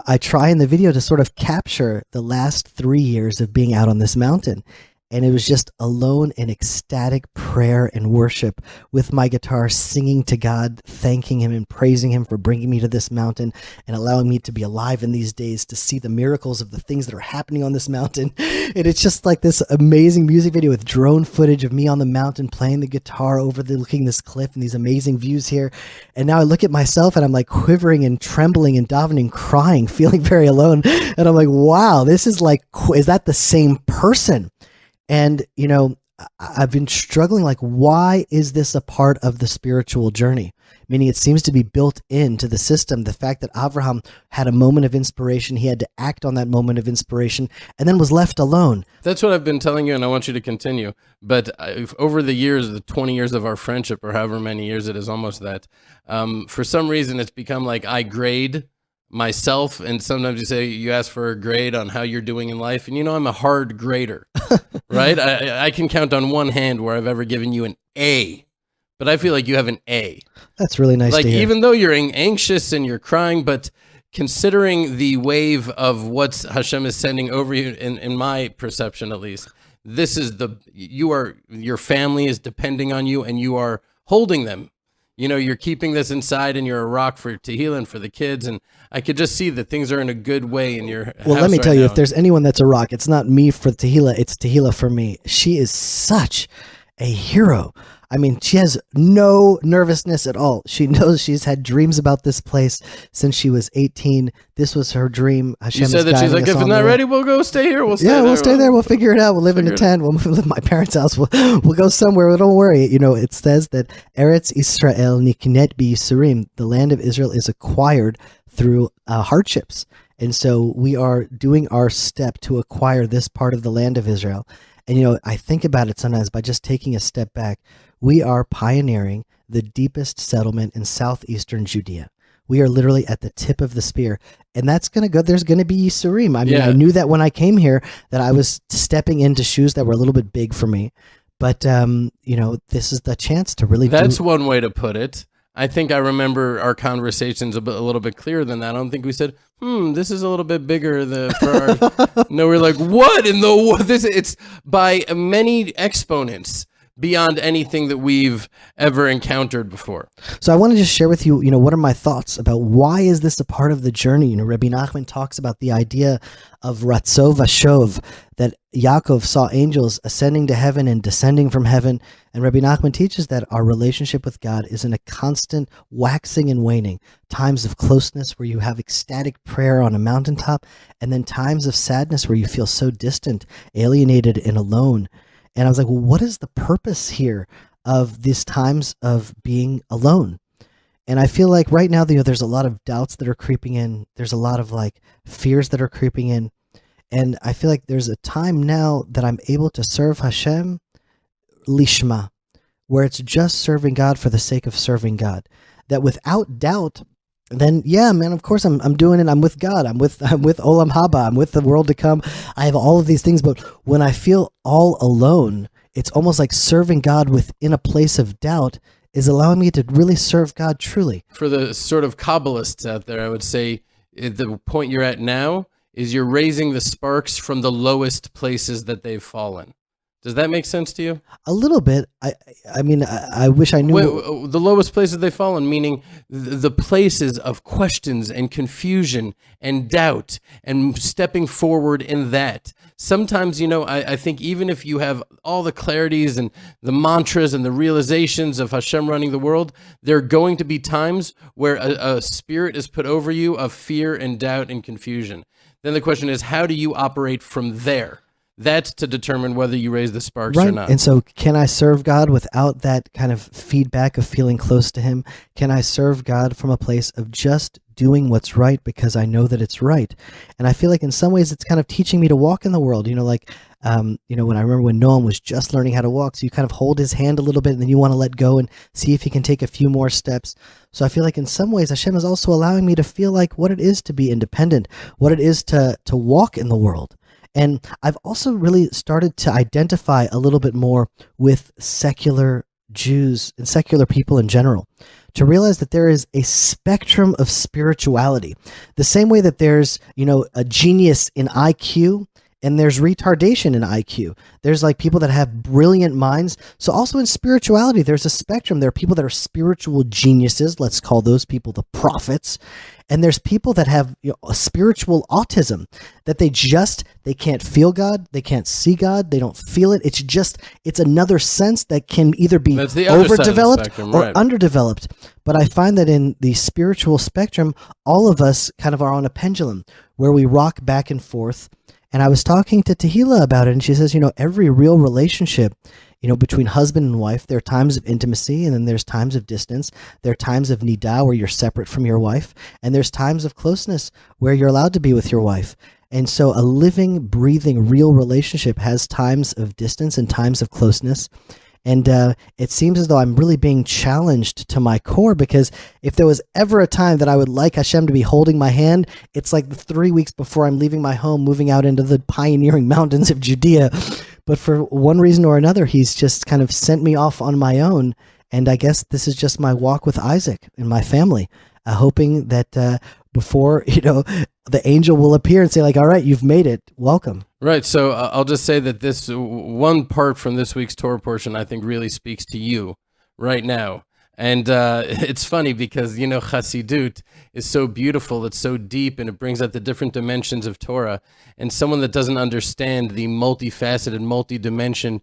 [SPEAKER 4] I try in the video to sort of capture the last 3 years of being out on this mountain. And it was just alone in ecstatic prayer and worship with my guitar, singing to God, thanking him and praising him for bringing me to this mountain and allowing me to be alive in these days to see the miracles of the things that are happening on this mountain. And it's just like this amazing music video with drone footage of me on the mountain playing the guitar overlooking this cliff and these amazing views here. And now I look at myself and I'm like quivering and trembling and davening, crying, feeling very alone. And I'm like, wow, this is is that the same person? And, I've been struggling, why is this a part of the spiritual journey? meaning it seems to be built into the system. The fact that Avraham had a moment of inspiration, he had to act on that moment of inspiration, and then was left alone.
[SPEAKER 3] That's what I've been telling you, and I want you to continue. But over the years, the 20 years of our friendship, or however many years it is, almost that, for some reason it's become like I grade myself, and sometimes you ask for a grade on how you're doing in life, and I'm a hard grader, right? I can count on one hand where I've ever given you an A, but I feel like you have an A.
[SPEAKER 4] That's really nice to hear.
[SPEAKER 3] Even though you're anxious and you're crying, but considering the wave of what Hashem is sending over you, in my perception at least, this is your family is depending on you, and you are holding them. You're keeping this inside, and you're a rock for Tehillah and for the kids. And I could just see that things are in a good way in your house.
[SPEAKER 4] Well, let me tell you,
[SPEAKER 3] now.
[SPEAKER 4] if there's anyone that's a rock, it's not me for Tehillah, it's Tehillah for me. She is such a hero. I mean, she has no nervousness at all. She knows she's had dreams about this place since she was 18. This was her dream. Hashem
[SPEAKER 3] you said that she's like, if it's not ready, we'll go stay here. We'll stay there.
[SPEAKER 4] We'll stay there. We'll figure it out. We'll live in a tent. We'll live in my parents' house. We'll go somewhere. Don't worry. It says that Eretz Israel niknet b'yisurim, the land of Israel is acquired through hardships. And so we are doing our step to acquire this part of the land of Israel. And, I think about it sometimes by just taking a step back. We are pioneering the deepest settlement in southeastern Judea. We are literally at the tip of the spear. And that's going to go, there's going to be Yisurim. I mean, I knew that when I came here that I was stepping into shoes that were a little bit big for me. But, this is the chance to really
[SPEAKER 3] That's one way to put it. I think I remember our conversations a little bit clearer than that. I don't think we said, this is a little bit bigger for our... No, we're like, what in the... It's by many exponents beyond anything that we've ever encountered before.
[SPEAKER 4] So I want to just share with you, what are my thoughts about why is this a part of the journey? Rabbi Nachman talks about the idea of Ratzov Vashov, that Yaakov saw angels ascending to heaven and descending from heaven. And Rabbi Nachman teaches that our relationship with God is in a constant waxing and waning. Times of closeness where you have ecstatic prayer on a mountaintop, and then times of sadness where you feel so distant, alienated, and alone. And I was like, well, what is the purpose here of these times of being alone? And I feel like right now, there's a lot of doubts that are creeping in. There's a lot of fears that are creeping in. And I feel like there's a time now that I'm able to serve Hashem lishma, where it's just serving God for the sake of serving God. That without doubt, then of course I'm doing it. I'm with God. I'm with Olam Haba. I'm with the world to come. I have all of these things, but when I feel all alone, it's almost like serving God within a place of doubt is allowing me to really serve God truly.
[SPEAKER 3] For the sort of Kabbalists out there, I would say the point you're at now is you're raising the sparks from the lowest places that they've fallen. Does that make sense to you?
[SPEAKER 4] A little bit. I mean, I wish I knew.
[SPEAKER 3] The lowest places they've fallen, meaning the places of questions and confusion and doubt and stepping forward in that. Sometimes, I think even if you have all the clarities and the mantras and the realizations of Hashem running the world, there are going to be times where a spirit is put over you of fear and doubt and confusion. Then the question is, how do you operate from there? That's to determine whether you raise the sparks or not.
[SPEAKER 4] And so can I serve God without that kind of feedback of feeling close to him? Can I serve God from a place of just doing what's right because I know that it's right? And I feel like in some ways it's kind of teaching me to walk in the world. When I remember when Noam was just learning how to walk, so you kind of hold his hand a little bit and then you want to let go and see if he can take a few more steps. So I feel like in some ways Hashem is also allowing me to feel like what it is to be independent, what it is to walk in the world. And I've also really started to identify a little bit more with secular Jews and secular people in general, to realize that there is a spectrum of spirituality. The same way that there's, a genius in IQ and there's retardation in IQ. There's people that have brilliant minds. So also in spirituality, there's a spectrum. There are people that are spiritual geniuses. Let's call those people the prophets. And there's people that have a spiritual autism, that they can't feel God, they can't see God, they don't feel it. It's another sense that can either be overdeveloped or underdeveloped. But I find that in the spiritual spectrum, all of us kind of are on a pendulum where we rock back and forth. And I was talking to Tehillah about it, and she says, every real relationship, between husband and wife, there are times of intimacy, and then there's times of distance. There are times of nidah where you're separate from your wife, and there's times of closeness where you're allowed to be with your wife. And so a living, breathing, real relationship has times of distance and times of closeness. And it seems as though I'm really being challenged to my core, because if there was ever a time that I would like Hashem to be holding my hand, it's like the 3 weeks before I'm leaving my home, moving out into the pioneering mountains of Judea. But for one reason or another, he's just kind of sent me off on my own. And I guess this is just my walk with Isaac and my family, hoping that before, the angel will appear and say, like, all right, you've made it. Welcome.
[SPEAKER 3] Right. So I'll just say that this one part from this week's Torah portion, I think, really speaks to you right now. And it's funny because, Chassidut is so beautiful, it's so deep, and it brings out the different dimensions of Torah. And someone that doesn't understand the multifaceted, multi-dimension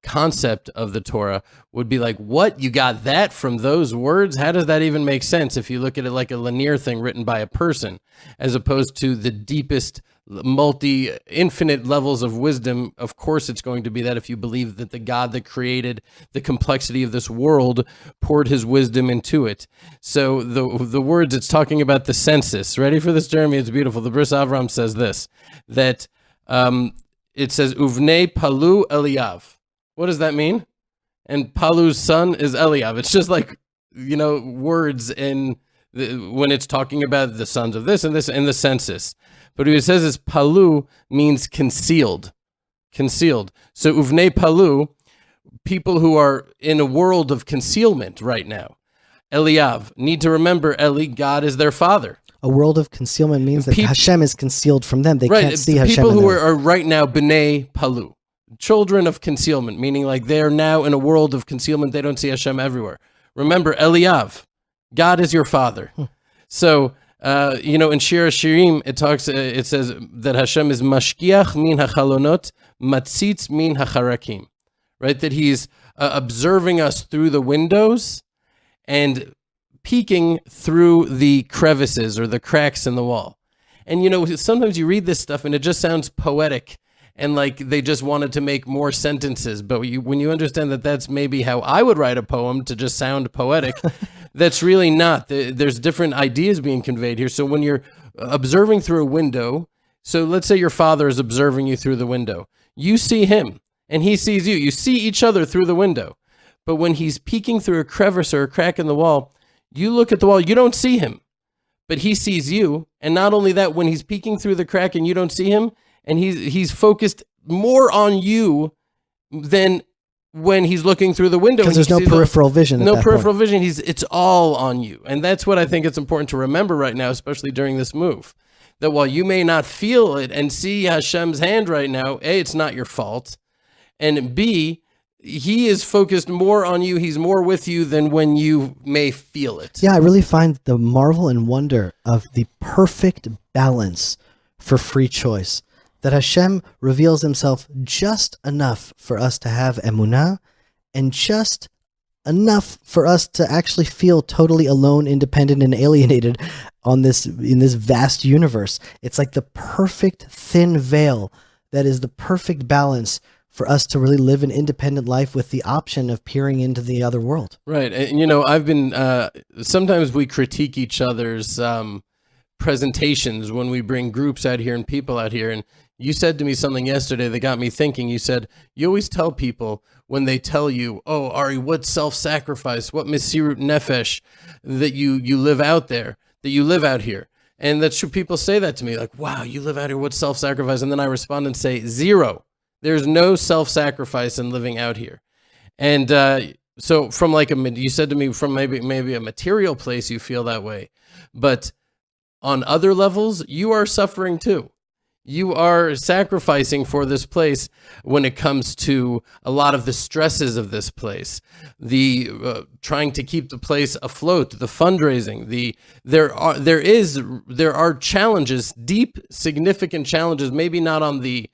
[SPEAKER 3] concept of the Torah would be like, what? You got that from those words? How does that even make sense if you look at it like a linear thing written by a person, as opposed to the deepest, infinite levels of wisdom? Of course it's going to be that if you believe that the God that created the complexity of this world poured his wisdom into it. So the words, it's talking about the census. Ready for this, Jeremy? It's beautiful. The Bris Avram says this, that it says, Uvnei Palu Eliav. What does that mean? And Palu's son is Eliav. It's just like, words in when it's talking about the sons of this and this in the census. But what it says is Palu means concealed. So Uvnei Palu, people who are in a world of concealment right now. Eliav, need to remember, Eli, God is their father.
[SPEAKER 4] A world of concealment means that Hashem is concealed from them. They can't see Hashem.
[SPEAKER 3] People who are right now B'nai Palu, children of concealment, meaning like they are now in a world of concealment. They don't see Hashem everywhere. Remember, Eliav, God is your father. So, in Shir Hashirim, it says that Hashem is mashkiach min hachalonot, matzitz min hacharakim, right? That he's observing us through the windows and peeking through the crevices or the cracks in the wall. And, sometimes you read this stuff and it just sounds poetic and like they just wanted to make more sentences. But when you understand that that's maybe how I would write a poem to just sound poetic, that's really not. There's different ideas being conveyed here. So when you're observing through a window, so let's say your father is observing you through the window. You see him and he sees you. You see each other through the window. But when he's peeking through a crevice or a crack in the wall, you look at the wall, you don't see him, but he sees you. And not only that, when he's peeking through the crack and you don't see him, and he's focused more on you than when he's looking through the window.
[SPEAKER 4] Because there's no peripheral vision.
[SPEAKER 3] No peripheral vision. It's all on you. And that's what I think it's important to remember right now, especially during this move. That while you may not feel it and see Hashem's hand right now, A, it's not your fault. And B, he is focused more on you. He's more with you than when you may feel it.
[SPEAKER 4] Yeah, I really find the marvel and wonder of the perfect balance for free choice. That Hashem reveals himself just enough for us to have emunah, and just enough for us to actually feel totally alone, independent, and alienated in this vast universe. It's like the perfect thin veil that is the perfect balance for us to really live an independent life with the option of peering into the other world.
[SPEAKER 3] Right. And, I've been, sometimes we critique each other's presentations when we bring groups out here and people out here. And you said to me something yesterday that got me thinking. You said, you always tell people when they tell you, oh, Ari, what self-sacrifice, what mesirut nefesh that you live out there, that you live out here. And that's true. People say that to me, like, wow, you live out here, what self-sacrifice? And then I respond and say, zero. There's no self-sacrifice in living out here. And so from you said to me, from maybe a material place, you feel that way. But on other levels, you are suffering too. You are sacrificing for this place when it comes to a lot of the stresses of this place, the trying to keep the place afloat, the fundraising, there are challenges, deep, significant challenges, maybe not on the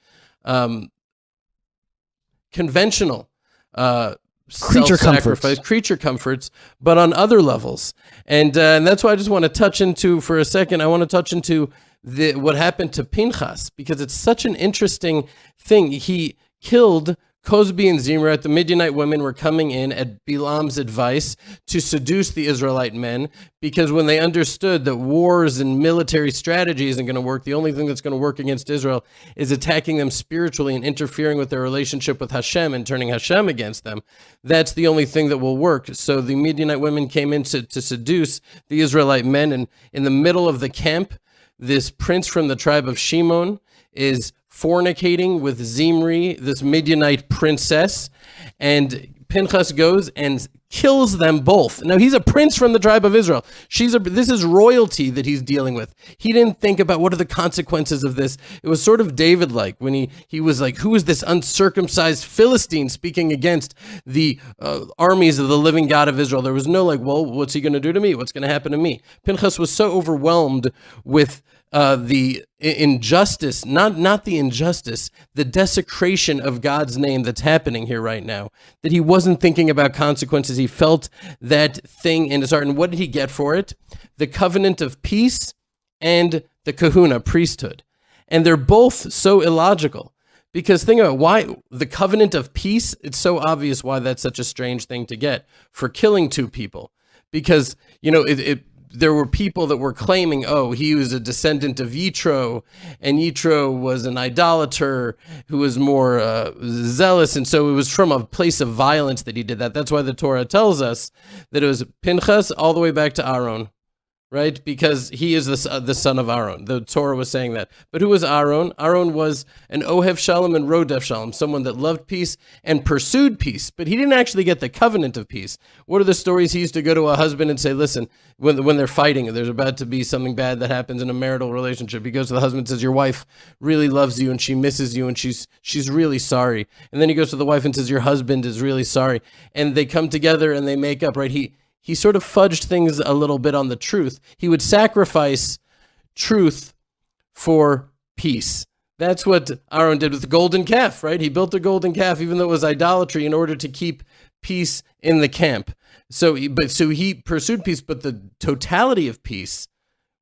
[SPEAKER 3] conventional creature comforts, but on other levels. And that's why I just want to touch into for a second. I want to touch into what happened to Pin Haas, because it's such an interesting thing. He killed Cosbi and Zimrat, the Midianite women, were coming in at Bilam's advice to seduce the Israelite men, because when they understood that wars and military strategy isn't going to work, the only thing that's going to work against Israel is attacking them spiritually and interfering with their relationship with Hashem and turning Hashem against them. That's the only thing that will work. So the Midianite women came in to seduce the Israelite men, and in the middle of the camp, this prince from the tribe of Shimon is fornicating with Zimri, this Midianite princess, and Pin Haas goes and kills them both. Now, he's a prince from the tribe of Israel. This is royalty that he's dealing with. He didn't think about what are the consequences of this. It was sort of David-like when he was like, who is this uncircumcised Philistine speaking against the armies of the living God of Israel? There was no like, well, what's he going to do to me? What's going to happen to me? Pin Haas was so overwhelmed with the injustice, not the injustice, the desecration of God's name that's happening here right now, that he wasn't thinking about consequences. He felt that thing in his heart. And what did he get for it? The covenant of peace and the kahuna, priesthood. And they're both so illogical, because think about why the covenant of peace, it's so obvious why that's such a strange thing to get for killing two people. Because, there were people that were claiming, oh, he was a descendant of Yitro, and Yitro was an idolater who was more zealous, and so it was from a place of violence that he did that. That's why the Torah tells us that it was Pin Haas all the way back to Aaron, right? Because he is the son of Aaron. The Torah was saying that. But who was Aaron? Aaron was an Ohev Shalom and Rodef Shalom, someone that loved peace and pursued peace, but he didn't actually get the covenant of peace. What are the stories? He used to go to a husband and say, listen, when they're fighting, there's about to be something bad that happens in a marital relationship. He goes to the husband and says, your wife really loves you and she misses you and she's really sorry. And then he goes to the wife and says, your husband is really sorry. And they come together and they make up, right? He sort of fudged things a little bit on the truth. He would sacrifice truth for peace. That's what Aaron did with the golden calf, right? He built a golden calf, even though it was idolatry, in order to keep peace in the camp. So he pursued peace, but the totality of peace,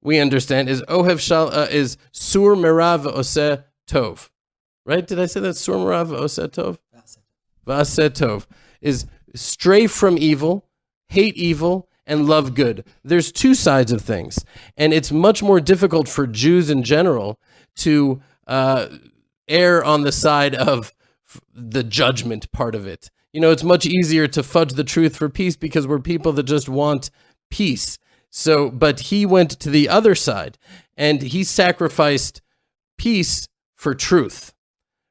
[SPEAKER 3] we understand, is is sur merav oseh tov, right? Did I say that? Sur merav oseh tov? Vaseh tov is stray from evil, hate evil, and love good. There's two sides of things. And it's much more difficult for Jews in general to err on the side of the judgment part of it. It's much easier to fudge the truth for peace because we're people that just want peace. But he went to the other side and he sacrificed peace for truth,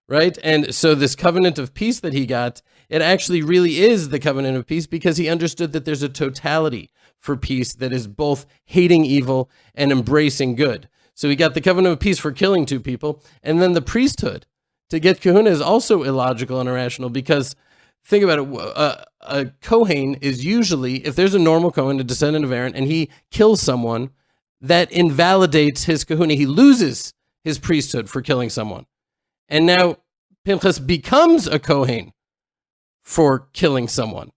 [SPEAKER 3] right? And so this covenant of peace that he got, it actually really is the covenant of peace because he understood that there's a totality for peace that is both hating evil and embracing good. So he got the covenant of peace for killing two people, and then the priesthood to get kahuna is also illogical and irrational because think about it, a Cohen is usually, if there's a normal Cohen, a descendant of Aaron, and he kills someone, that invalidates his kahuna. He loses his priesthood for killing someone. And now Pin Haas becomes a Cohen for killing someone,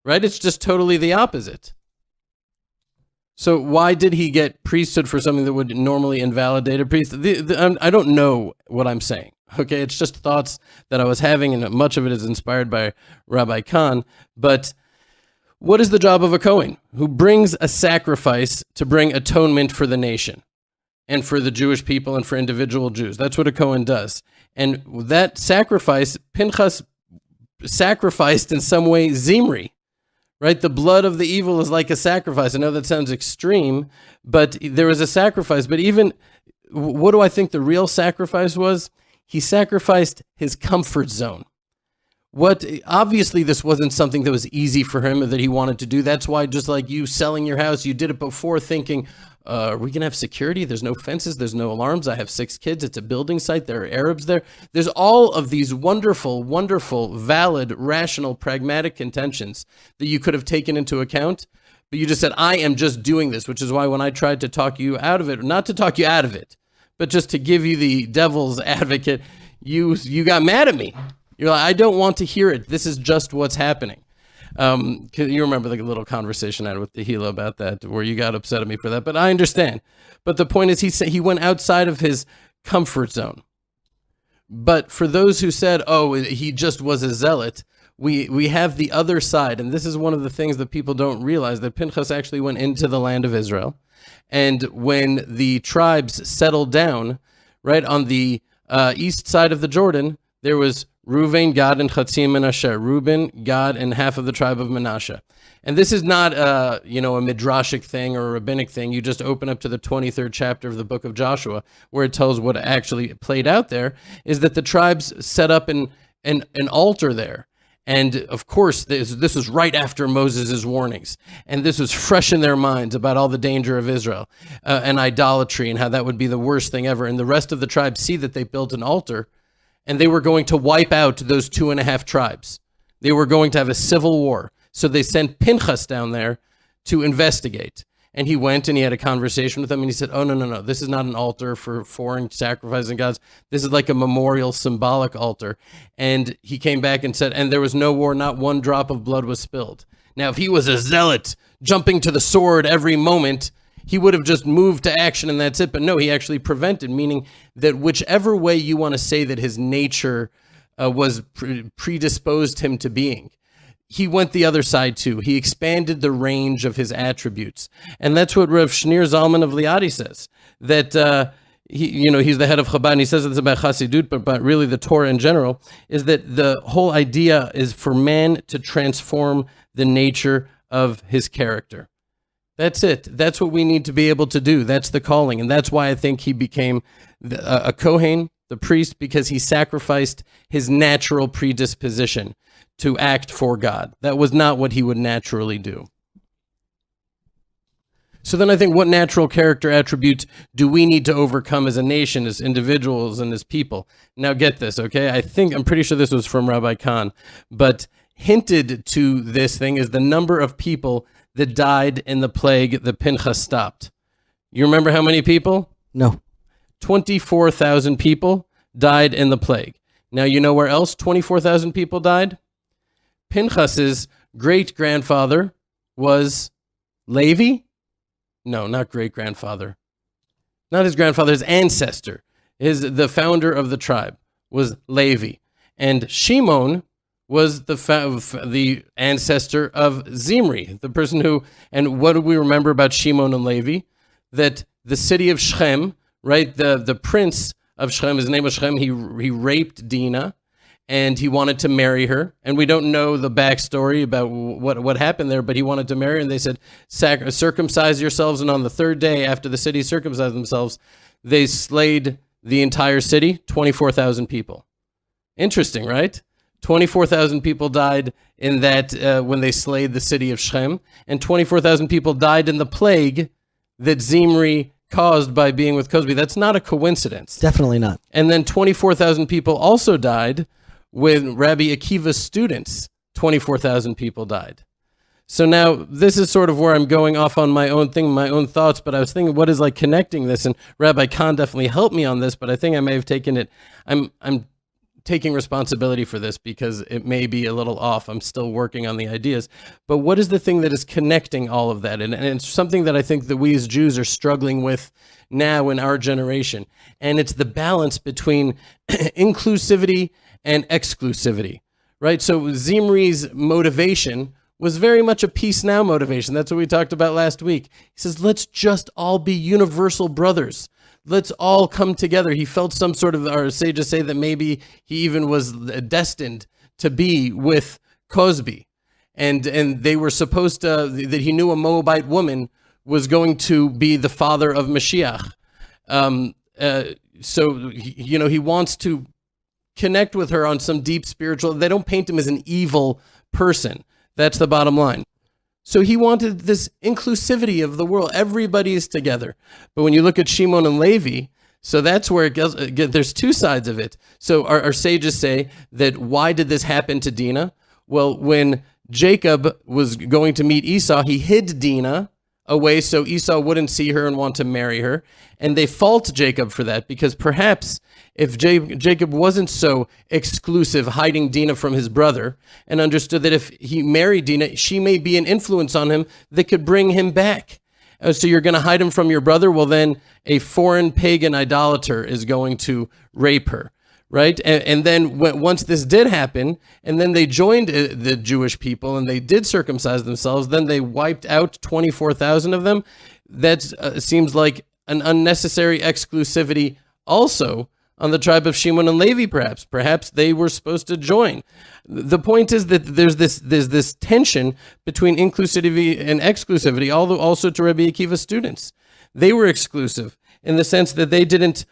[SPEAKER 3] right? It's just totally the opposite. So why did he get priesthood for something that would normally invalidate a priest? I don't know what I'm saying, okay? It's just thoughts that I was having, and much of it is inspired by Rabbi Khan. But what is the job of a Cohen who brings a sacrifice to bring atonement for the nation and for the Jewish people and for individual Jews? That's what a Cohen does. And that sacrifice, Pin Haas sacrificed in some way Zimri, right? The blood of the evil is like a sacrifice. I know that sounds extreme, but there was a sacrifice. But even, what do I think the real sacrifice was? He sacrificed his comfort zone. Obviously this wasn't something that was easy for him or that he wanted to do. That's why, just like you selling your house, you did it before thinking, are we going to have security? There's no fences. There's no alarms. I have 6 kids. It's a building site. There are Arabs there. There's all of these wonderful, wonderful, valid, rational, pragmatic contentions that you could have taken into account. But you just said, I am just doing this, which is why when I tried to talk you out of it, not to talk you out of it, but just to give you the devil's advocate, you got mad at me. You're like, I don't want to hear it. This is just what's happening. You remember the little conversation I had with Tehila about that, where you got upset at me for that, but I understand. But the point is, he went outside of his comfort zone. But for those who said, oh, he just was a zealot, we have the other side. And this is one of the things that people don't realize, that Pinchas actually went into the land of Israel. And when the tribes settled down, right, on the east side of the Jordan, there was Reuven, Gad, and Chatzi Menashe. Reuben, Gad, and half of the tribe of Menashe. And this is not a midrashic thing or a rabbinic thing. You just open up to the 23rd chapter of the book of Joshua, where it tells what actually played out there, is that the tribes set up an altar there. And of course, this was right after Moses' warnings. And this was fresh in their minds about all the danger of Israel and idolatry and how that would be the worst thing ever. And the rest of the tribes see that they built an altar, and they were going to wipe out those 2.5 tribes. They were going to have a civil war. So they sent Pinchas down there to investigate. And he went and he had a conversation with them, and he said, oh, no, this is not an altar for foreign sacrificing gods. This is like a memorial, symbolic altar. And he came back and said, and there was no war, not one drop of blood was spilled. Now, if he was a zealot, jumping to the sword every moment, he would have just moved to action and that's it. But no, he actually prevented, meaning that whichever way you want to say that his nature was predisposed him to being, he went the other side too. He expanded the range of his attributes. And that's what Rav Shneur Zalman of Liadi says, that he's the head of Chabad, and he says this about Chassidut, but really the Torah in general, is that the whole idea is for man to transform the nature of his character. That's it. That's what we need to be able to do. That's the calling. And that's why I think he became a Cohen, the priest, because he sacrificed his natural predisposition to act for God. That was not what he would naturally do. So then I think, what natural character attributes do we need to overcome as a nation, as individuals, and as people? Now get this, okay? I'm pretty sure this was from Rabbi Kahn, but hinted to this thing is the number of people that died in the plague that Pinchas stopped. You remember how many people?
[SPEAKER 4] No.
[SPEAKER 3] 24,000 people died in the plague. Now you know where else 24,000 people died? Pinchas's great-grandfather was Levi? No, not great-grandfather. Not his grandfather, his ancestor. The founder of the tribe was Levi. And Shimon was the ancestor of Zimri, the person who, and what do we remember about Shimon and Levi? That the city of Shechem, right, the prince of Shechem, his name was Shechem, he raped Dinah, and he wanted to marry her. And we don't know the backstory about what happened there, but he wanted to marry her, and they said, circumcise yourselves, and on the third day after the city circumcised themselves, they slayed the entire city, 24,000 people. Interesting, right? 24,000 people died in that when they slayed the city of Shechem, and 24,000 people died in the plague that Zimri caused by being with Cosby. That's not a coincidence.
[SPEAKER 4] Definitely not.
[SPEAKER 3] And then 24,000 people also died with Rabbi Akiva's students. 24,000 people died. So now this is sort of where I'm going off on my own thing, my own thoughts, but I was thinking, what is like connecting this? And Rabbi Kahn definitely helped me on this, but I think I may have taken it. I'm taking responsibility for this because it may be a little off. I'm still working on the ideas. But what is the thing that is connecting all of that? And it's something that I think that we as Jews are struggling with now in our generation. And it's the balance between inclusivity and exclusivity, right? So Zimri's motivation was very much a peace now motivation. That's what we talked about last week. He says, let's just all be universal brothers. Let's all come together. He felt some sort of, our sages say that maybe he even was destined to be with Cosby. And they were supposed to, that he knew a Moabite woman was going to be the father of Mashiach. So, he wants to connect with her on some deep spiritual, they don't paint him as an evil person. That's the bottom line. So he wanted this inclusivity of the world. Everybody is together. But when you look at Shimon and Levi, so that's where it goes, there's two sides of it. So our sages say that why did this happen to Dinah? Well, when Jacob was going to meet Esau, he hid Dinah away so Esau wouldn't see her and want to marry her. And they fault Jacob for that because perhaps if Jacob wasn't so exclusive, hiding Dinah from his brother, and understood that if he married Dinah, she may be an influence on him that could bring him back. So you're going to hide him from your brother? Well, then a foreign pagan idolater is going to rape her, right? And then once this did happen, and then they joined the Jewish people and they did circumcise themselves, then they wiped out 24,000 of them. That seems like an unnecessary exclusivity also on the tribe of Shimon and Lady, perhaps. Perhaps they were supposed to join. The point is that there's this tension between inclusivity and exclusivity, although also to Rabbi Akiva's students. They were exclusive in the sense that they didn't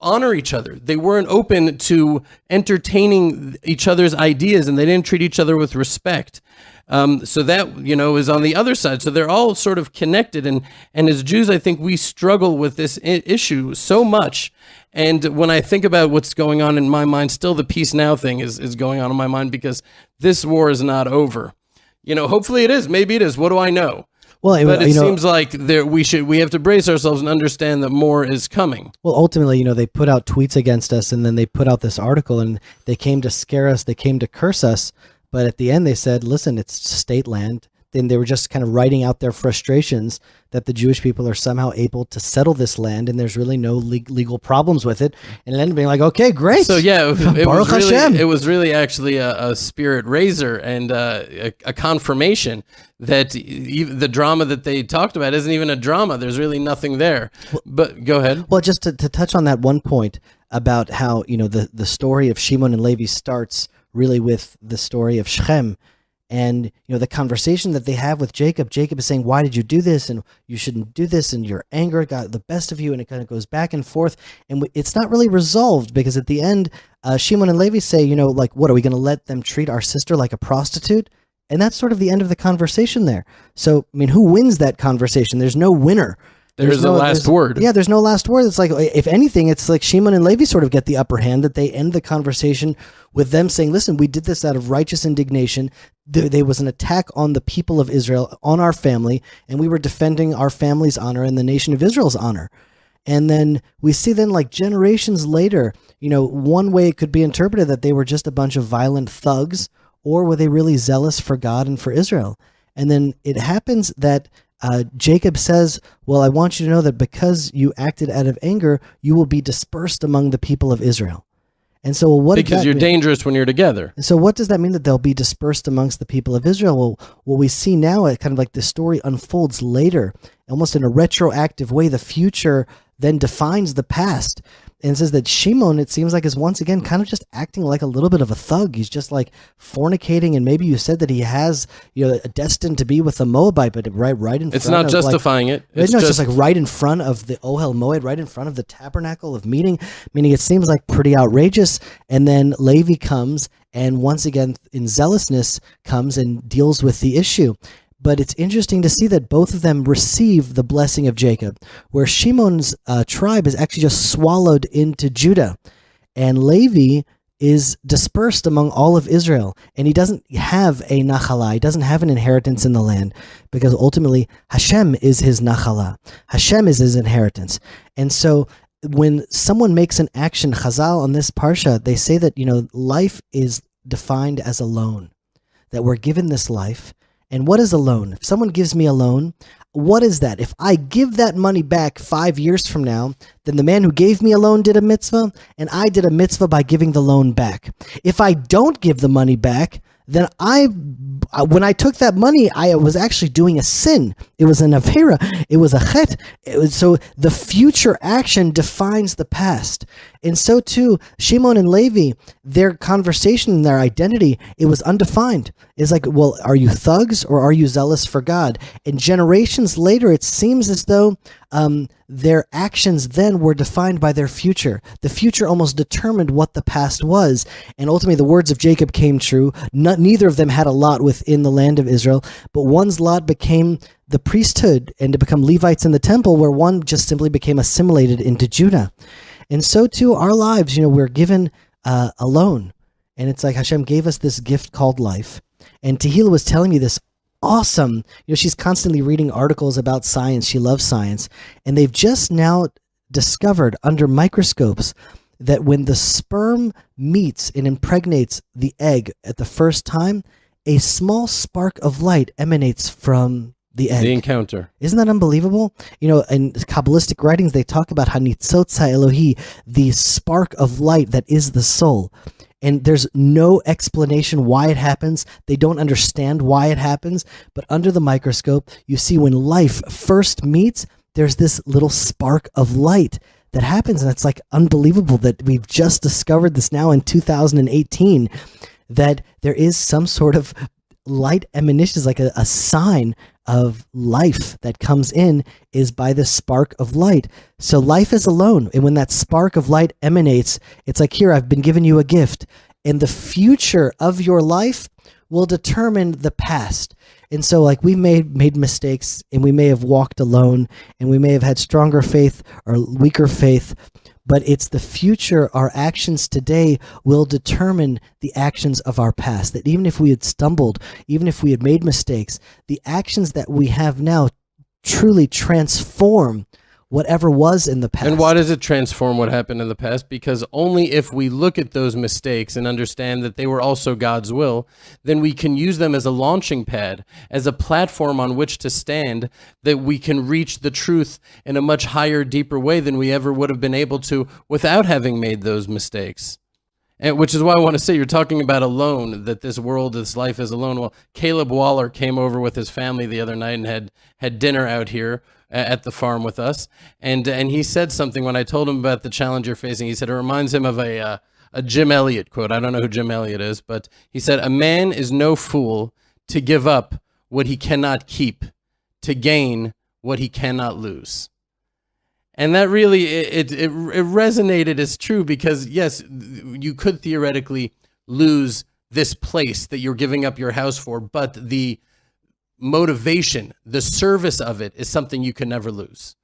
[SPEAKER 3] honor each other. They weren't open to entertaining each other's ideas, and they didn't treat each other with respect. So that, is on the other side. So they're all sort of connected. And as Jews, I think we struggle with this issue so much. And when I think about what's going on in my mind, still the Peace Now thing is going on in my mind, because this war is not over. Hopefully it is. Maybe it is. What do I know?
[SPEAKER 4] Well,
[SPEAKER 3] but it seems like we have to brace ourselves and understand that more is coming.
[SPEAKER 4] Well, ultimately, they put out tweets against us, and then they put out this article, and they came to scare us, they came to curse us, but at the end they said, listen, it's state land. Then they were just kind of writing out their frustrations that the Jewish people are somehow able to settle this land, and there's really no legal problems with it. And then being like, okay, great.
[SPEAKER 3] So yeah,
[SPEAKER 4] Baruch Hashem.
[SPEAKER 3] It was really actually a spirit raiser and a confirmation that the drama that they talked about isn't even a drama. There's really nothing there. But go ahead.
[SPEAKER 4] Well, just to touch on that one point about how, the story of Shimon and Levi starts really with the story of Shechem. And, the conversation that they have with Jacob is saying, why did you do this? And you shouldn't do this. And your anger got the best of you. And it kind of goes back and forth. And it's not really resolved, because at the end, Shimon and Levi say, what, are we going to let them treat our sister like a prostitute? And that's sort of the end of the conversation there. So, who wins that conversation? There's no winner.
[SPEAKER 3] There's no last word.
[SPEAKER 4] Yeah, there's no last word. It's like, if anything, it's like Shimon and Levi sort of get the upper hand, that they end the conversation with them saying, listen, we did this out of righteous indignation. There was an attack on the people of Israel, on our family, and we were defending our family's honor and the nation of Israel's honor. And then we see then, like, generations later, one way it could be interpreted that they were just a bunch of violent thugs, or were they really zealous for God and for Israel? And then it happens that Jacob says, well, I want you to know that because you acted out of anger, you will be dispersed among the people of Israel. And so
[SPEAKER 3] because you're dangerous when you're together.
[SPEAKER 4] So what does that mean, that they'll be dispersed amongst the people of Israel? Well, what we see now, kind of like the story unfolds later, almost in a retroactive way. The future then defines the past. And it says that Shimon, it seems like, is once again kind of just acting like a little bit of a thug. He's just like fornicating, and maybe you said that he has, destined to be with a Moabite, but right in front of,
[SPEAKER 3] it's not justifying it.
[SPEAKER 4] It's just like right in front of the Ohel Moed, right in front of the tabernacle of meeting, meaning it seems like pretty outrageous. And then Levi comes, and once again, in zealousness, comes and deals with the issue. But it's interesting to see that both of them receive the blessing of Jacob, where Shimon's tribe is actually just swallowed into Judah, and Levi is dispersed among all of Israel, and he doesn't have a nachala, he doesn't have an inheritance in the land, because ultimately Hashem is his nachala, Hashem is his inheritance. And so when someone makes an action, Chazal on this parsha, they say that, life is defined as a loan, that we're given this life. And what is a loan? If someone gives me a loan, what is that? If I give that money back 5 years from now, then the man who gave me a loan did a mitzvah, and I did a mitzvah by giving the loan back. If I don't give the money back, then when I took that money, I was actually doing a sin. It was an avera. It was a chet. So the future action defines the past. And so too, Shimon and Levi, their conversation, their identity, it was undefined. It's like, well, are you thugs or are you zealous for God? And generations later, it seems as though their actions then were defined by their future. The future almost determined what the past was. And ultimately, the words of Jacob came true. Neither of them had a lot within the land of Israel, but one's lot became the priesthood and to become Levites in the temple, where one just simply became assimilated into Judah. And so too, our lives, we're given a loan. And it's like Hashem gave us this gift called life. And Tehillah was telling me this awesome, she's constantly reading articles about science. She loves science. And they've just now discovered under microscopes that when the sperm meets and impregnates the egg at the first time, a small spark of light emanates from the egg.
[SPEAKER 3] The encounter.
[SPEAKER 4] Isn't that unbelievable? You know, in Kabbalistic writings, they talk about Hanitzotza Elohi, the spark of light that is the soul. And there's no explanation why it happens. They don't understand why it happens. But under the microscope, you see when life first meets, there's this little spark of light that happens. And it's like unbelievable that we've just discovered this now in 2018, that there is some sort of light emanation, like a sign of life that comes in is by the spark of light. So life is alone. And when that spark of light emanates, it's like, here, I've been giving you a gift. And the future of your life will determine the past. And so like we made mistakes, and we may have walked alone, and we may have had stronger faith or weaker faith, but it's the future. Our actions today will determine the actions of our past. That even if we had stumbled, even if we had made mistakes, the actions that we have now truly transform whatever was in the past.
[SPEAKER 3] And why does it transform what happened in the past? Because only if we look at those mistakes and understand that they were also God's will, then we can use them as a launching pad, as a platform on which to stand, that we can reach the truth in a much higher, deeper way than we ever would have been able to without having made those mistakes. And which is why I want to say, you're talking about alone, that this world, this life is alone. Well, Caleb Waller came over with his family the other night and had dinner out here at the farm with us. And he said something when I told him about the challenge you're facing. He said it reminds him of a Jim Elliot quote. I don't know who Jim Elliot is, but he said, "A man is no fool to give up what he cannot keep to gain what he cannot lose." And that really, it resonated as true, because yes, you could theoretically lose this place that you're giving up your house for, but the motivation, the service of it is something you can never lose.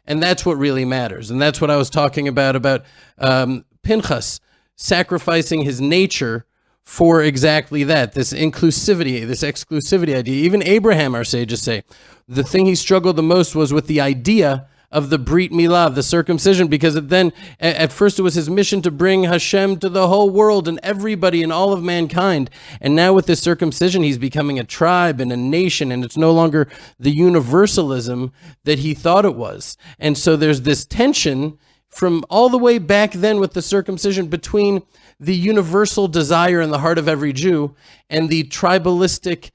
[SPEAKER 3] And that's what really matters. And that's what I was talking about Pin Haas sacrificing his nature for exactly that, this inclusivity, this exclusivity idea. Even Abraham, our sages say, the thing he struggled the most was with the idea of the Brit Milah, the circumcision, because then at first it was his mission to bring Hashem to the whole world and everybody and all of mankind. And now with this circumcision, he's becoming a tribe and a nation, and it's no longer the universalism that he thought it was. And so there's this tension from all the way back then with the circumcision between the universal desire in the heart of every Jew and the tribalistic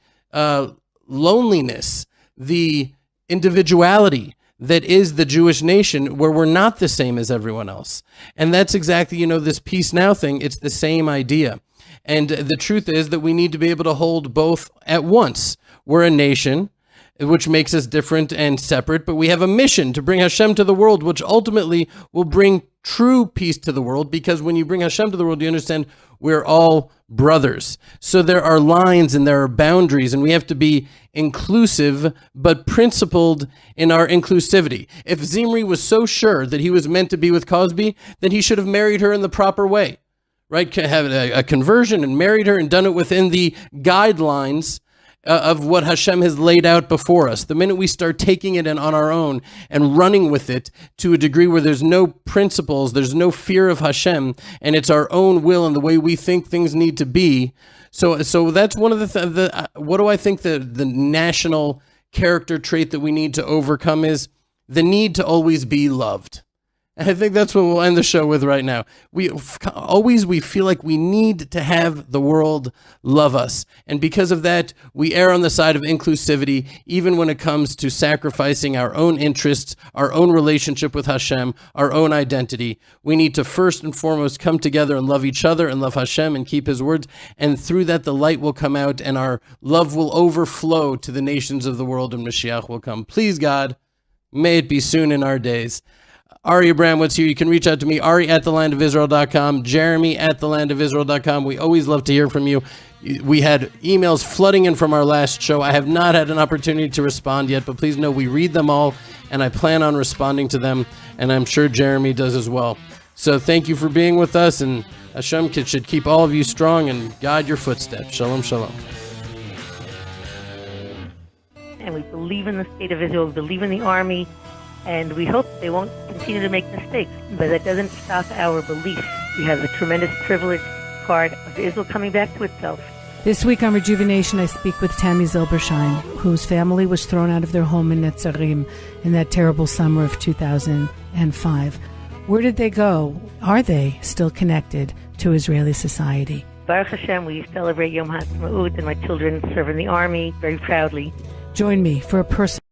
[SPEAKER 3] loneliness, the individuality that is the Jewish nation, where we're not the same as everyone else. And that's exactly, this peace now thing. It's the same idea. And the truth is that we need to be able to hold both at once. We're a nation, which makes us different and separate, but we have a mission to bring Hashem to the world, which ultimately will bring true peace to the world, because when you bring Hashem to the world, you understand we're all brothers. So there are lines and there are boundaries, and we have to be inclusive but principled in our inclusivity. If Zimri was so sure that he was meant to be with Cosby, then he should have married her in the proper way, right? Have a conversion and married her and done it within the guidelines of what Hashem has laid out before us. The minute we start taking it in on our own and running with it to a degree where there's no principles, there's no fear of Hashem, and it's our own will and the way we think things need to be. So that's one of what do I think the national character trait that we need to overcome is the need to always be loved. And I think that's what we'll end the show with right now. We feel like we need to have the world love us. And because of that, we err on the side of inclusivity, even when it comes to sacrificing our own interests, our own relationship with Hashem, our own identity. We need to first and foremost come together and love each other and love Hashem and keep his words. And through that, the light will come out and our love will overflow to the nations of the world, and Mashiach will come. Please, God, may it be soon in our days. Ari Abramowitz here. You can reach out to me, Ari@thelandofisrael.com, Jeremy@thelandofisrael.com. We always love to hear from you. We had emails flooding in from our last show. I have not had an opportunity to respond yet, but please know we read them all, and I plan on responding to them, and I'm sure Jeremy does as well. So thank you for being with us, and Hashem should keep all of you strong and guide your footsteps. Shalom, shalom.
[SPEAKER 7] And we believe in the state of Israel, we believe in the army, and we hope they won't continue to make mistakes. But that doesn't stop our belief. We have the tremendous privileged part of Israel coming back to itself.
[SPEAKER 8] This week on Rejuvenation, I speak with Tammy Zilbersheim, whose family was thrown out of their home in Netzarim in that terrible summer of 2005. Where did they go? Are they still connected to Israeli society?
[SPEAKER 7] Baruch Hashem, we celebrate Yom HaAtzmaut, and my children serve in the army very proudly.
[SPEAKER 8] Join me for a personal